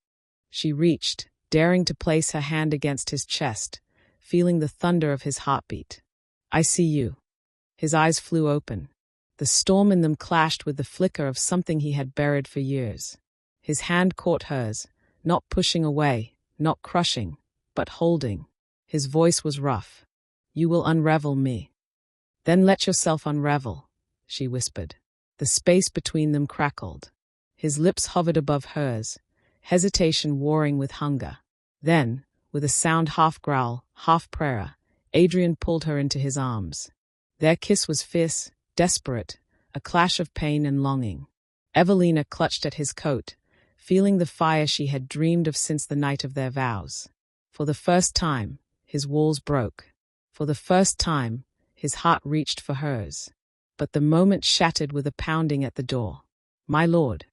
She reached, daring to place her hand against his chest, feeling the thunder of his heartbeat. I see you. His eyes flew open. The storm in them clashed with the flicker of something he had buried for years. His hand caught hers, not pushing away, not crushing, but holding. His voice was rough. You will unravel me. Then let yourself unravel, she whispered. The space between them crackled. His lips hovered above hers, hesitation warring with hunger. Then, with a sound half growl, half prayer, Adrian pulled her into his arms. Their kiss was fierce, desperate, a clash of pain and longing. Evelina clutched at his coat, feeling the fire she had dreamed of since the night of their vows. For the first time, his walls broke. For the first time, his heart reached for hers. But the moment shattered with a pounding at the door. My lord.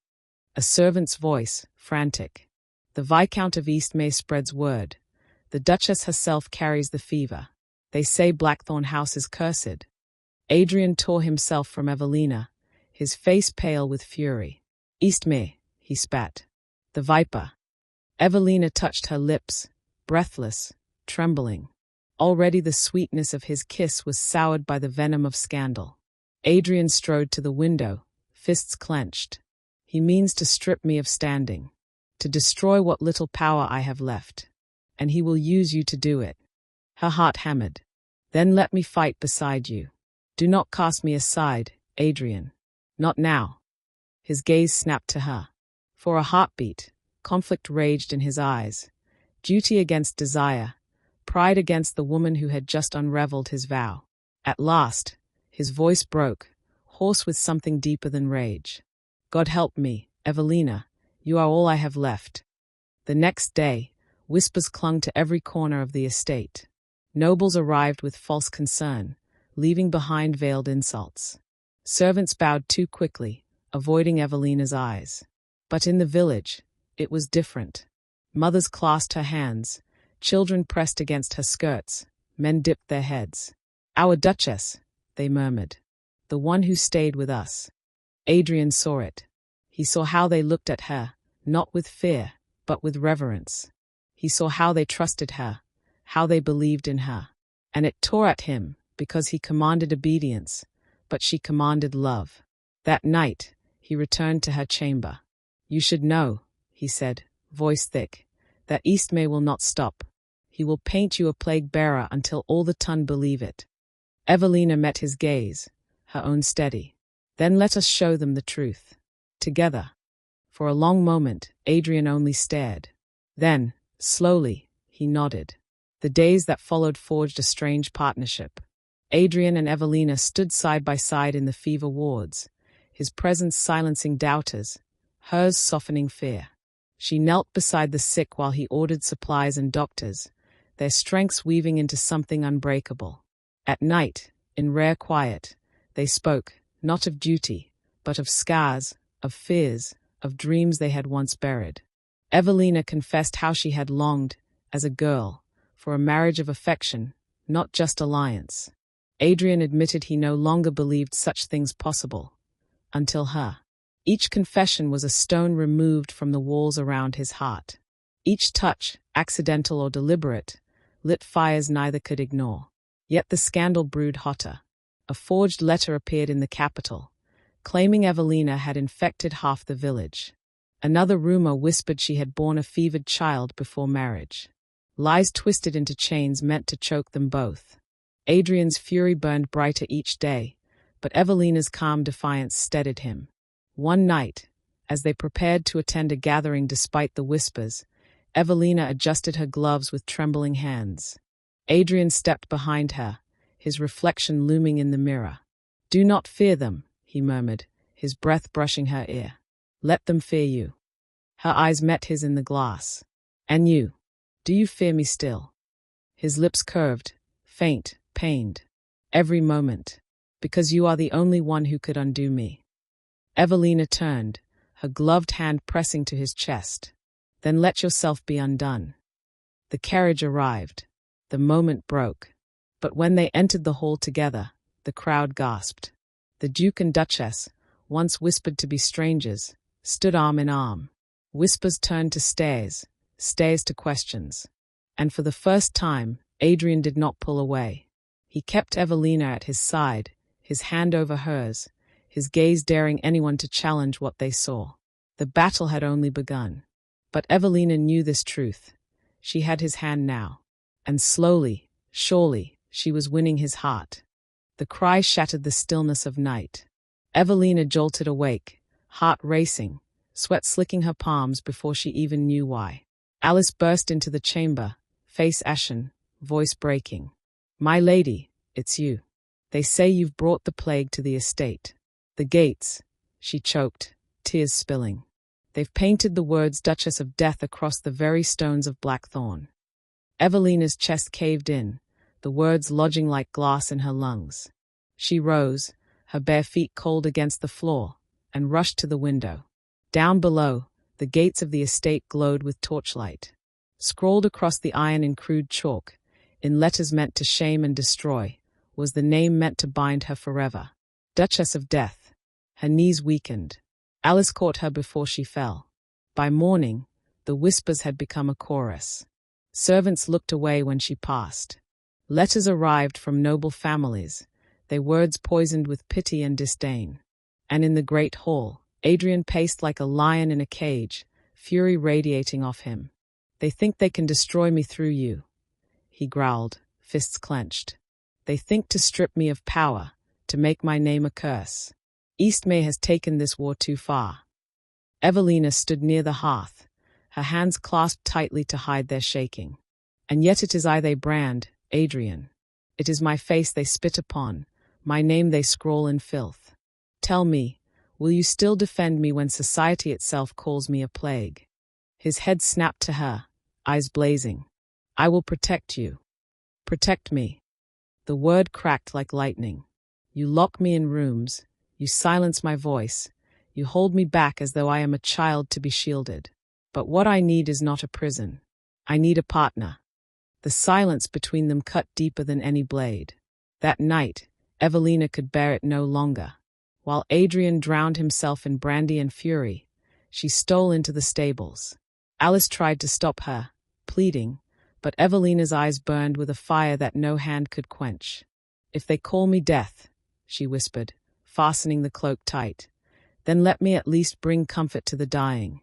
A servant's voice, frantic. The Viscount of Eastmay spreads word. The Duchess herself carries the fever. They say Blackthorn House is cursed. Adrian tore himself from Evelina, his face pale with fury. Eastmay, he spat. The viper. Evelina touched her lips, breathless, trembling. Already the sweetness of his kiss was soured by the venom of scandal. Adrian strode to the window, fists clenched. He means to strip me of standing, to destroy what little power I have left. And he will use you to do it. Her heart hammered. Then let me fight beside you. Do not cast me aside, Adrian. Not now. His gaze snapped to her. For a heartbeat, conflict raged in his eyes. Duty against desire, pride against the woman who had just unraveled his vow. At last, his voice broke, hoarse with something deeper than rage. God help me, Evelina, you are all I have left. The next day, whispers clung to every corner of the estate. Nobles arrived with false concern, leaving behind veiled insults. Servants bowed too quickly, avoiding Evelina's eyes. But in the village, it was different. Mothers clasped her hands, children pressed against her skirts, men dipped their heads. Our Duchess, they murmured. The one who stayed with us. Adrian saw it. He saw how they looked at her, not with fear, but with reverence. He saw how they trusted her, how they believed in her. And it tore at him, because he commanded obedience, but she commanded love. That night, he returned to her chamber. You should know, he said, voice thick, that Eastmay will not stop. He will paint you a plague-bearer until all the ton believe it. Evelina met his gaze, her own steady. Then let us show them the truth. Together. For a long moment, Adrian only stared. Then, slowly, he nodded. The days that followed forged a strange partnership. Adrian and Evelina stood side by side in the fever wards, his presence silencing doubters, hers softening fear. She knelt beside the sick while he ordered supplies and doctors, their strengths weaving into something unbreakable. At night, in rare quiet, they spoke, not of duty, but of scars, of fears, of dreams they had once buried. Evelina confessed how she had longed, as a girl, for a marriage of affection, not just alliance. Adrian admitted he no longer believed such things possible. Until her. Each confession was a stone removed from the walls around his heart. Each touch, accidental or deliberate, lit fires neither could ignore. Yet the scandal brewed hotter. A forged letter appeared in the capital, claiming Evelina had infected half the village. Another rumor whispered she had borne a fevered child before marriage. Lies twisted into chains meant to choke them both. Adrian's fury burned brighter each day, but Evelina's calm defiance steadied him. One night, as they prepared to attend a gathering despite the whispers, Evelina adjusted her gloves with trembling hands. Adrian stepped behind her, his reflection looming in the mirror. "Do not fear them," he murmured, his breath brushing her ear. "Let them fear you." Her eyes met his in the glass. "And you? Do you fear me still?" His lips curved, faint, pained. "Every moment. Because you are the only one who could undo me." Evelina turned, her gloved hand pressing to his chest. "Then let yourself be undone." The carriage arrived. The moment broke. But when they entered the hall together, the crowd gasped. The Duke and Duchess, once whispered to be strangers, stood arm in arm. Whispers turned to stares, stares to questions. And for the first time, Adrian did not pull away. He kept Evelina at his side, his hand over hers, his gaze daring anyone to challenge what they saw. The battle had only begun. But Evelina knew this truth. She had his hand now. And slowly, surely, she was winning his heart. The cry shattered the stillness of night. Evelina jolted awake, heart racing, sweat slicking her palms before she even knew why. Alice burst into the chamber, face ashen, voice breaking. "My lady, it's you. They say you've brought the plague to the estate. The gates," she choked, tears spilling. "They've painted the words Duchess of Death across the very stones of Blackthorn." Evelina's chest caved in, the words lodging like glass in her lungs. She rose, her bare feet cold against the floor, and rushed to the window. Down below, the gates of the estate glowed with torchlight. Scrawled across the iron in crude chalk, in letters meant to shame and destroy, was the name meant to bind her forever. Duchess of Death. Her knees weakened. Alice caught her before she fell. By morning, the whispers had become a chorus. Servants looked away when she passed. Letters arrived from noble families, their words poisoned with pity and disdain. And in the great hall, Adrian paced like a lion in a cage, fury radiating off him. "They think they can destroy me through you," he growled, fists clenched. "They think to strip me of power, to make my name a curse. Eastmay has taken this war too far." Evelina stood near the hearth, her hands clasped tightly to hide their shaking. "And yet it is I they brand, Adrian. It is my face they spit upon, my name they scrawl in filth. Tell me, will you still defend me when society itself calls me a plague?" His head snapped to her, eyes blazing. "I will protect you. Protect me." The word cracked like lightning. "You lock me in rooms, you silence my voice, you hold me back as though I am a child to be shielded. But what I need is not a prison. I need a partner." The silence between them cut deeper than any blade. That night, Evelina could bear it no longer. While Adrian drowned himself in brandy and fury, she stole into the stables. Alice tried to stop her, pleading, but Evelina's eyes burned with a fire that no hand could quench. "If they call me Death," she whispered, fastening the cloak tight, "then let me at least bring comfort to the dying."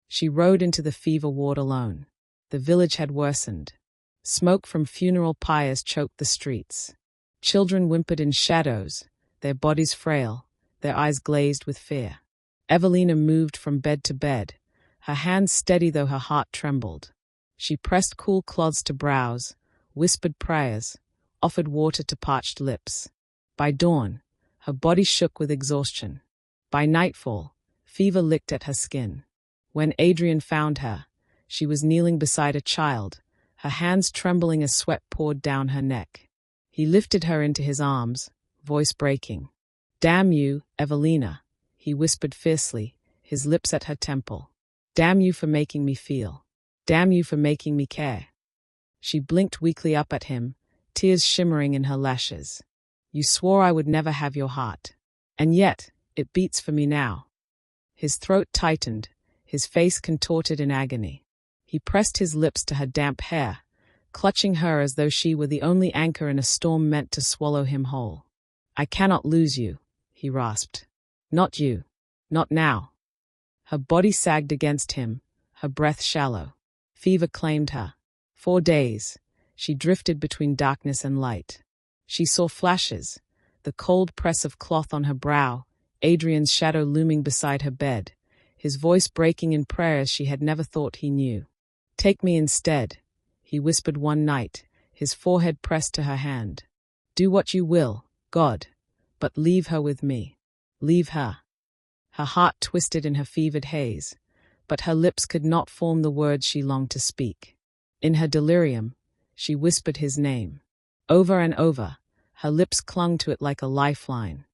She rode into the fever ward alone. The village had worsened. Smoke from funeral pyres choked the streets. Children whimpered in shadows, their bodies frail, their eyes glazed with fear. Evelina moved from bed to bed, her hands steady though her heart trembled. She pressed cool cloths to brows, whispered prayers, offered water to parched lips. By dawn, her body shook with exhaustion. By nightfall, fever licked at her skin. When Adrian found her, she was kneeling beside a child, her hands trembling as sweat poured down her neck. He lifted her into his arms, voice breaking. "Damn you, Evelina," he whispered fiercely, his lips at her temple. "Damn you for making me feel. Damn you for making me care." She blinked weakly up at him, tears shimmering in her lashes. "You swore I would never have your heart. And yet, it beats for me now." His throat tightened, his face contorted in agony. He pressed his lips to her damp hair, clutching her as though she were the only anchor in a storm meant to swallow him whole. "I cannot lose you," he rasped. "Not you. Not now." Her body sagged against him, her breath shallow. Fever claimed her. 4 days, she drifted between darkness and light. She saw flashes, the cold press of cloth on her brow, Adrian's shadow looming beside her bed, his voice breaking in prayers she had never thought he knew. "Take me instead," he whispered one night, his forehead pressed to her hand. "Do what you will, God, but leave her with me. Leave her." Her heart twisted in her fevered haze, but her lips could not form the words she longed to speak. In her delirium, she whispered his name. Over and over, her lips clung to it like a lifeline.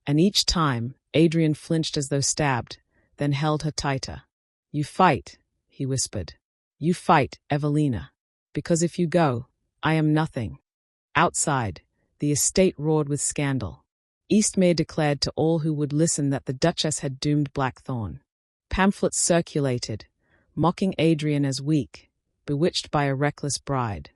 And each time, Adrian flinched as though stabbed, then held her tighter. "You fight," he whispered. "You fight, Evelina. Because if you go, I am nothing." Outside, the estate roared with scandal. Eastmere declared to all who would listen that the Duchess had doomed Blackthorn. Pamphlets circulated, mocking Adrian as weak, bewitched by a reckless bride.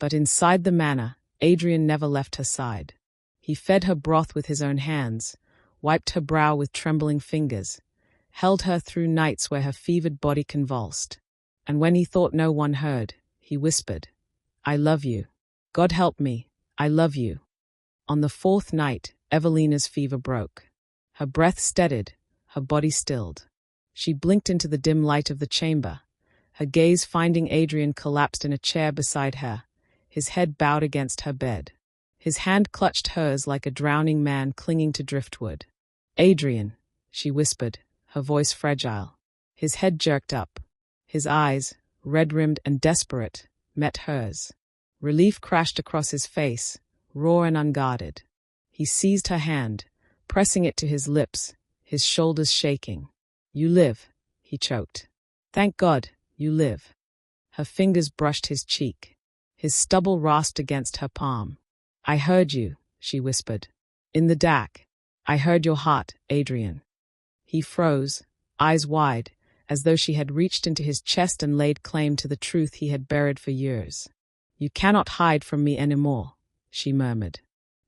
But inside the manor, Adrian never left her side. He fed her broth with his own hands, wiped her brow with trembling fingers, held her through nights where her fevered body convulsed. And when he thought no one heard, he whispered, "I love you. God help me, I love you." On the 4th night, Evelina's fever broke. Her breath steadied, her body stilled. She blinked into the dim light of the chamber, her gaze finding Adrian collapsed in a chair beside her, his head bowed against her bed. His hand clutched hers like a drowning man clinging to driftwood. "Adrian," she whispered, her voice fragile. His head jerked up. His eyes, red-rimmed and desperate, met hers. Relief crashed across his face, raw and unguarded. He seized her hand, pressing it to his lips, his shoulders shaking. "You live," he choked. "Thank God, you live." Her fingers brushed his cheek. His stubble rasped against her palm. "I heard you," she whispered. "In the dark. I heard your heart, Adrian." He froze, eyes wide, as though she had reached into his chest and laid claim to the truth he had buried for years. "You cannot hide from me anymore," she murmured.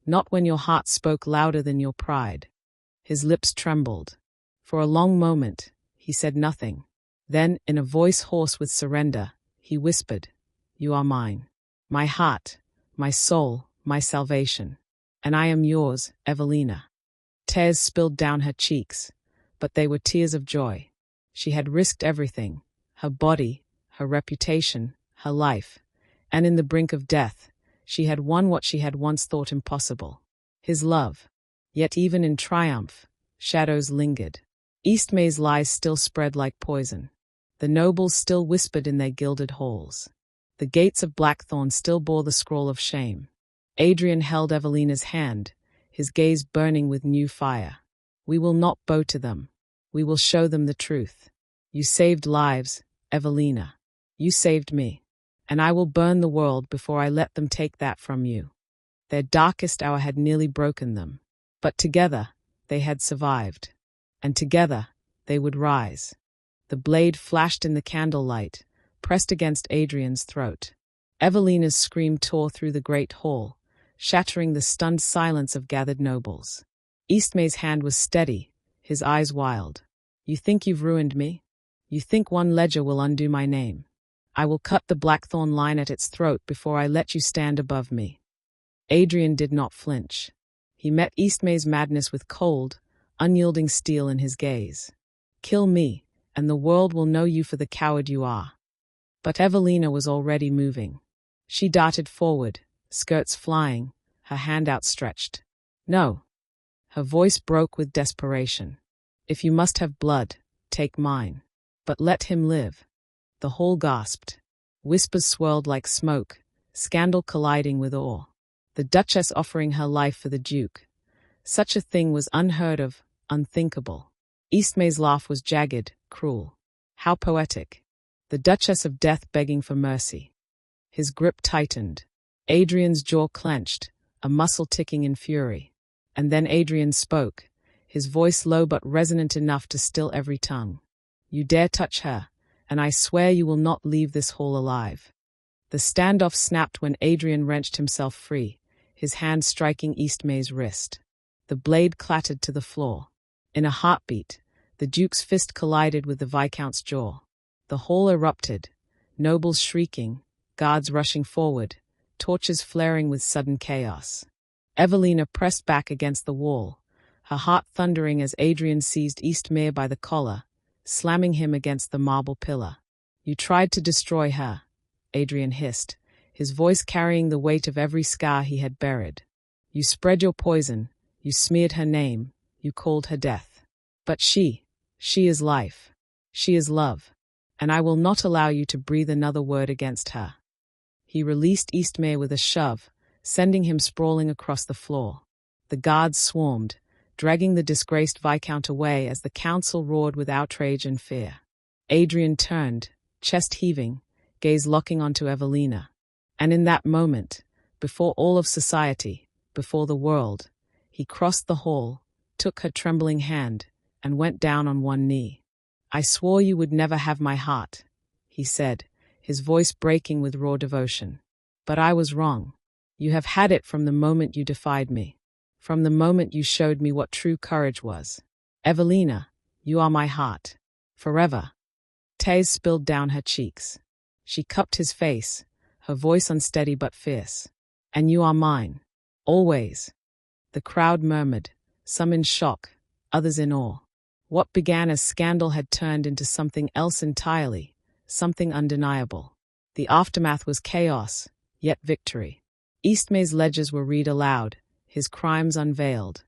"Not when your heart spoke louder than your pride." His lips trembled. For a long moment, he said nothing. Then, in a voice hoarse with surrender, he whispered, "You are mine. My heart, my soul, my salvation. And I am yours, Evelina." Tears spilled down her cheeks, but they were tears of joy. She had risked everything, her body, her reputation, her life, and in the brink of death, she had won what she had once thought impossible. His love. Yet even in triumph, shadows lingered. Eastmare's lies still spread like poison. The nobles still whispered in their gilded halls. The gates of Blackthorn still bore the scroll of shame. Adrian held Evelina's hand, his gaze burning with new fire. "We will not bow to them. We will show them the truth. You saved lives, Evelina. You saved me. And I will burn the world before I let them take that from you." Their darkest hour had nearly broken them. But together, they had survived. And together, they would rise. The blade flashed in the candlelight, pressed against Adrian's throat. Evelina's scream tore through the great hall, shattering the stunned silence of gathered nobles. Eastmare's hand was steady, his eyes wild. "You think you've ruined me? You think one ledger will undo my name? I will cut the Blackthorn line at its throat before I let you stand above me." Adrian did not flinch. He met Eastmare's madness with cold, unyielding steel in his gaze. "Kill me, and the world will know you for the coward you are." But Evelina was already moving. She darted forward, skirts flying, her hand outstretched. "No." Her voice broke with desperation. "If you must have blood, take mine. But let him live." The hall gasped. Whispers swirled like smoke, scandal colliding with awe. The Duchess offering her life for the Duke. Such a thing was unheard of, unthinkable. Eastmare's laugh was jagged, cruel. How poetic. The Duchess of Death begging for mercy. His grip tightened. Adrian's jaw clenched, a muscle ticking in fury. And then Adrian spoke, his voice low but resonant enough to still every tongue. "You dare touch her, and I swear you will not leave this hall alive." The standoff snapped when Adrian wrenched himself free, his hand striking Eastmare's wrist. The blade clattered to the floor. In a heartbeat, the Duke's fist collided with the Viscount's jaw. The hall erupted, nobles shrieking, guards rushing forward, torches flaring with sudden chaos. Evelina pressed back against the wall, her heart thundering as Adrian seized Eastmere by the collar, slamming him against the marble pillar. "You tried to destroy her," Adrian hissed, his voice carrying the weight of every scar he had buried. "You spread your poison, you smeared her name, you called her death. But she is life. She is love. And I will not allow you to breathe another word against her." He released Eastmere with a shove, sending him sprawling across the floor. The guards swarmed, dragging the disgraced Viscount away as the council roared with outrage and fear. Adrian turned, chest heaving, gaze locking onto Evelina. And in that moment, before all of society, before the world, he crossed the hall, took her trembling hand, and went down on one knee. "I swore you would never have my heart," he said, his voice breaking with raw devotion. "But I was wrong. You have had it from the moment you defied me, from the moment you showed me what true courage was. Evelina, you are my heart. Forever." Tears spilled down her cheeks. She cupped his face, her voice unsteady but fierce. "And you are mine. Always." The crowd murmured, some in shock, others in awe. What began as scandal had turned into something else entirely, something undeniable. The aftermath was chaos, yet victory. Eastmare's ledgers were read aloud, his crimes unveiled.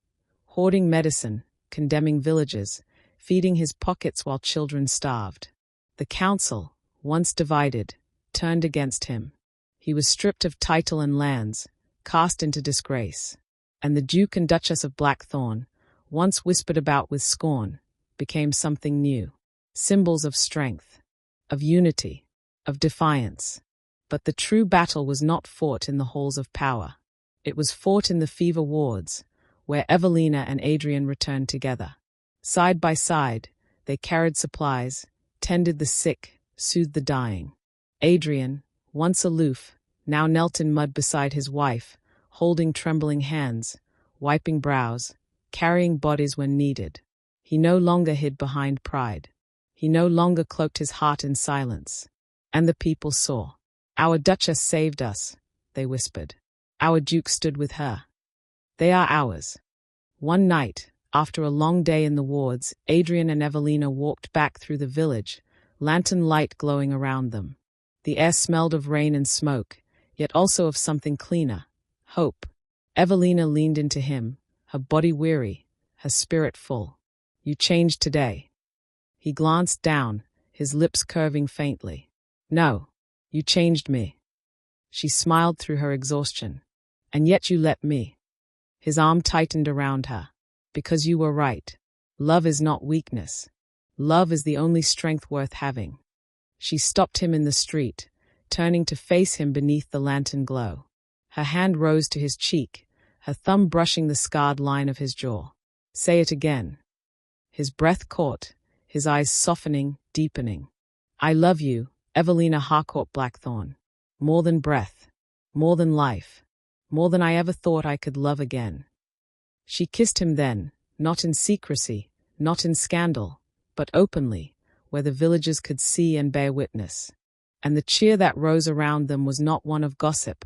Hoarding medicine, condemning villages, feeding his pockets while children starved. The council, once divided, turned against him. He was stripped of title and lands, cast into disgrace. And the Duke and Duchess of Blackthorn, once whispered about with scorn, became something new. Symbols of strength, of unity, of defiance. But the true battle was not fought in the halls of power. It was fought in the fever wards, where Evelina and Adrian returned together. Side by side, they carried supplies, tended the sick, soothed the dying. Adrian, once aloof, now knelt in mud beside his wife, holding trembling hands, wiping brows, carrying bodies when needed. He no longer hid behind pride. He no longer cloaked his heart in silence. And the people saw. "Our Duchess saved us," they whispered. "Our Duke stood with her. They are ours." One night, after a long day in the wards, Adrian and Evelina walked back through the village, lantern light glowing around them. The air smelled of rain and smoke, yet also of something cleaner, hope. Evelina leaned into him, her body weary, her spirit full. "You changed today." He glanced down, his lips curving faintly. "No, you changed me." She smiled through her exhaustion. "And yet you let me." His arm tightened around her. "Because you were right. Love is not weakness. Love is the only strength worth having." She stopped him in the street, turning to face him beneath the lantern glow. Her hand rose to his cheek, her thumb brushing the scarred line of his jaw. "Say it again." His breath caught, his eyes softening, deepening. "I love you, Evelina Harcourt Blackthorn. More than breath, more than life, more than I ever thought I could love again." She kissed him then, not in secrecy, not in scandal, but openly, where the villagers could see and bear witness. And the cheer that rose around them was not one of gossip,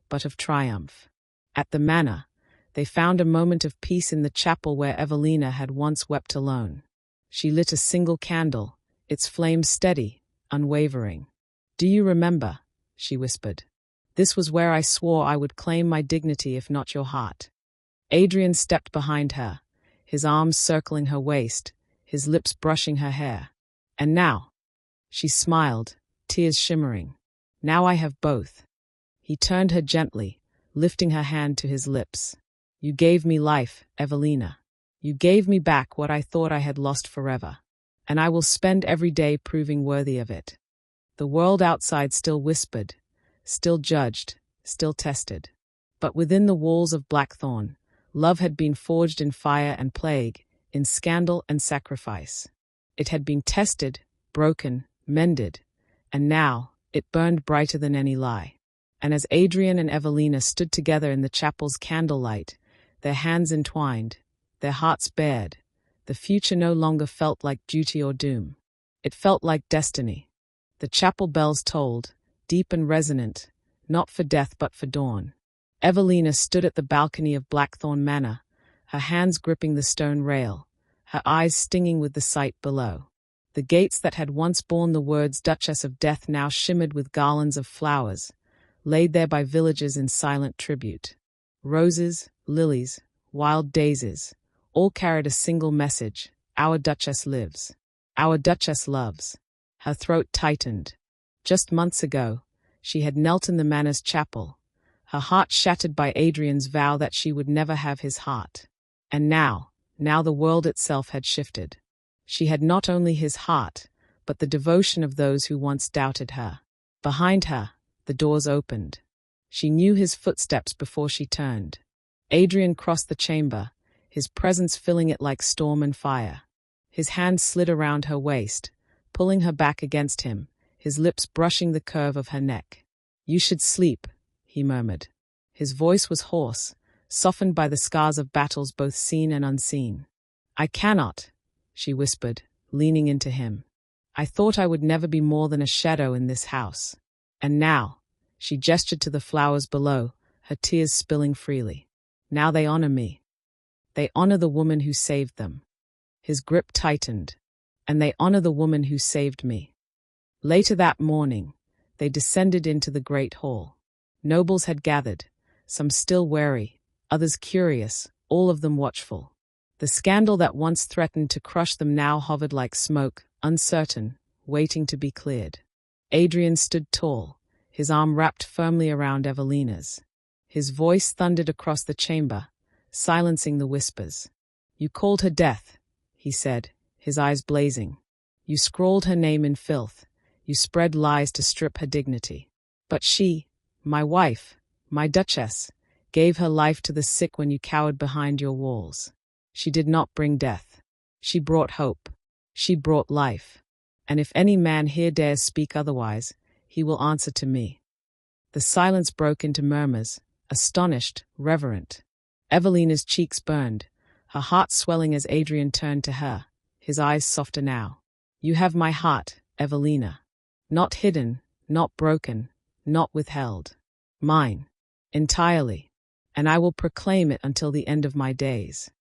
but of triumph. At the manor, they found a moment of peace in the chapel where Evelina had once wept alone. She lit a single candle, its flame steady, unwavering. "Do you remember?" she whispered. "This was where I swore I would claim my dignity if not your heart." Adrian stepped behind her, his arms circling her waist, his lips brushing her hair. "And now?" She smiled, tears shimmering. "Now I have both." He turned her gently, lifting her hand to his lips. "You gave me life, Evelina. You gave me back what I thought I had lost forever. And I will spend every day proving worthy of it." The world outside still whispered, still judged, still tested. But within the walls of Blackthorn, love had been forged in fire and plague, in scandal and sacrifice. It had been tested, broken, mended, and now it burned brighter than any lie. And as Adrian and Evelina stood together in the chapel's candlelight, their hands entwined, their hearts bared, the future no longer felt like duty or doom. It felt like destiny. The chapel bells tolled, deep and resonant, not for death but for dawn. Evelina stood at the balcony of Blackthorn Manor, her hands gripping the stone rail, her eyes stinging with the sight below. The gates that had once borne the words Duchess of Death now shimmered with garlands of flowers, laid there by villagers in silent tribute. Roses, lilies, wild daisies, all carried a single message: our Duchess lives. Our Duchess loves. Her throat tightened. Just months ago, she had knelt in the manor's chapel, her heart shattered by Adrian's vow that she would never have his heart. And now the world itself had shifted. She had not only his heart, but the devotion of those who once doubted her. Behind her, the doors opened. She knew his footsteps before she turned. Adrian crossed the chamber, his presence filling it like storm and fire. His hand slid around her waist, pulling her back against him, his lips brushing the curve of her neck. "You should sleep," he murmured. His voice was hoarse, softened by the scars of battles both seen and unseen. "I cannot," she whispered, leaning into him. "I thought I would never be more than a shadow in this house. And now," she gestured to the flowers below, her tears spilling freely. "Now they honor me. They honor the woman who saved them." His grip tightened. "And they honor the woman who saved me." Later that morning, they descended into the great hall. Nobles had gathered, some still wary, others curious, all of them watchful. The scandal that once threatened to crush them now hovered like smoke, uncertain, waiting to be cleared. Adrian stood tall, his arm wrapped firmly around Evelina's. His voice thundered across the chamber, silencing the whispers. "You called her death," he said, his eyes blazing. "You scrawled her name in filth. You spread lies to strip her dignity. But she, my wife, my Duchess, gave her life to the sick when you cowered behind your walls. She did not bring death. She brought hope. She brought life. And if any man here dares speak otherwise, he will answer to me." The silence broke into murmurs, astonished, reverent. Evelina's cheeks burned, her heart swelling as Adrian turned to her, his eyes softer now. "You have my heart, Evelina. Not hidden, not broken, not withheld. Mine. Entirely. And I will proclaim it until the end of my days."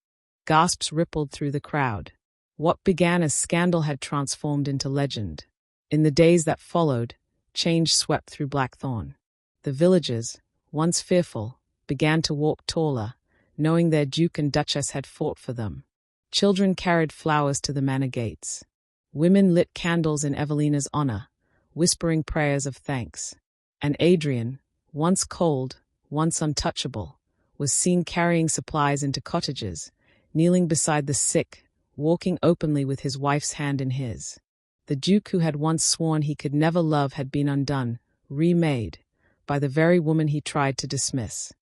Gasps rippled through the crowd. What began as scandal had transformed into legend. In the days that followed, change swept through Blackthorn. The villagers, once fearful, began to walk taller, knowing their Duke and Duchess had fought for them. Children carried flowers to the manor gates. Women lit candles in Evelina's honor, whispering prayers of thanks. And Adrian, once cold, once untouchable, was seen carrying supplies into cottages, kneeling beside the sick, walking openly with his wife's hand in his. The Duke who had once sworn he could never love had been undone, remade, by the very woman he tried to dismiss.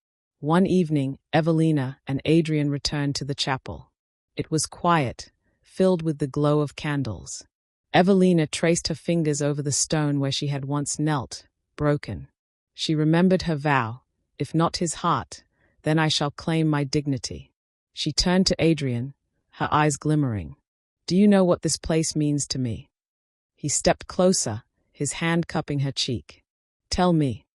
One evening, Evelina and Adrian returned to the chapel. It was quiet, filled with the glow of candles. Evelina traced her fingers over the stone where she had once knelt, broken. She remembered her vow: "If not his heart, then I shall claim my dignity." She turned to Adrian, her eyes glimmering. "Do you know what this place means to me?" He stepped closer, his hand cupping her cheek. "Tell me."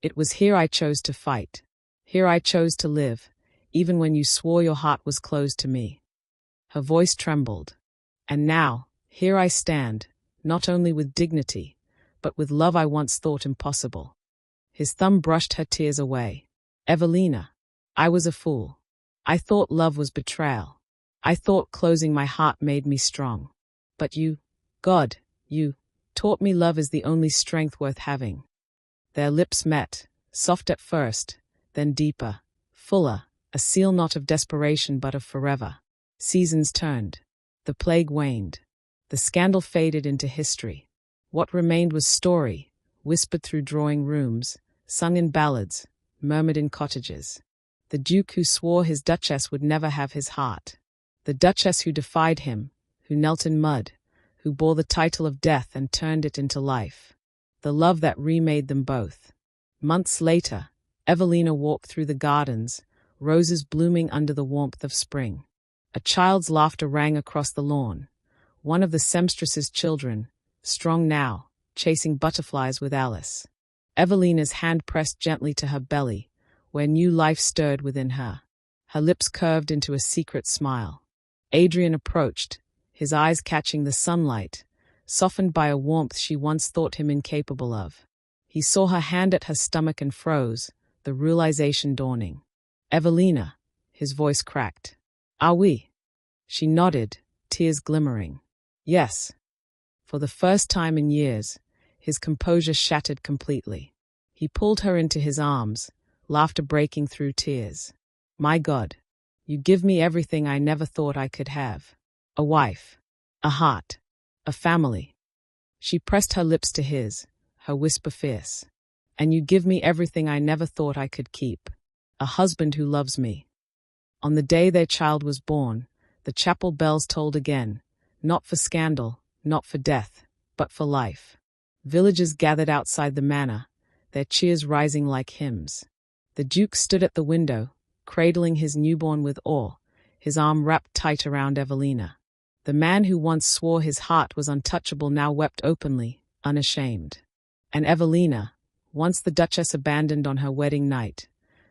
"It was here I chose to fight. Here I chose to live, even when you swore your heart was closed to me." Her voice trembled. "And now, here I stand, not only with dignity, but with love I once thought impossible." His thumb brushed her tears away. "Evelina, I was a fool. I thought love was betrayal. I thought closing my heart made me strong. But you, God, you, taught me love is the only strength worth having." Their lips met, soft at first, then deeper, fuller, a seal not of desperation but of forever. Seasons turned. The plague waned. The scandal faded into history. What remained was story, whispered through drawing rooms, sung in ballads, murmured in cottages. The Duke who swore his Duchess would never have his heart. The Duchess who defied him, who knelt in mud, who bore the title of death and turned it into life. The love that remade them both. Months later, Evelina walked through the gardens, roses blooming under the warmth of spring. A child's laughter rang across the lawn. One of the seamstress's children, strong now, chasing butterflies with Alice. Evelina's hand pressed gently to her belly, where new life stirred within her. Her lips curved into a secret smile. Adrian approached, his eyes catching the sunlight, softened by a warmth she once thought him incapable of. He saw her hand at her stomach and froze, the realization dawning. "Evelina," his voice cracked. "Are we?" She nodded, tears glimmering. "Yes." For the first time in years, his composure shattered completely. He pulled her into his arms, laughter breaking through tears. "My God, you give me everything I never thought I could have. A wife, a heart, a family." She pressed her lips to his, her whisper fierce. "And you give me everything I never thought I could keep. A husband who loves me." On the day their child was born, the chapel bells tolled again, not for scandal, not for death, but for life. Villagers gathered outside the manor, their cheers rising like hymns. The Duke stood at the window, cradling his newborn with awe, his arm wrapped tight around Evelina. The man who once swore his heart was untouchable now wept openly, unashamed. And Evelina, once the Duchess abandoned on her wedding night,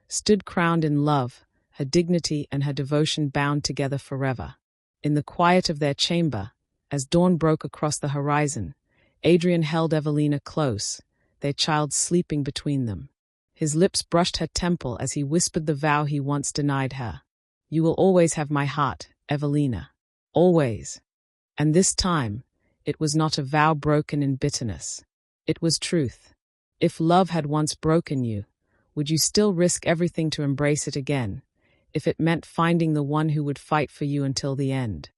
stood crowned in love, her dignity and her devotion bound together forever. In the quiet of their chamber, as dawn broke across the horizon, Adrian held Evelina close, their child sleeping between them. His lips brushed her temple as he whispered the vow he once denied her. "You will always have my heart, Evelina. Always." And this time, it was not a vow broken in bitterness. It was truth. If love had once broken you, would you still risk everything to embrace it again, if it meant finding the one who would fight for you until the end?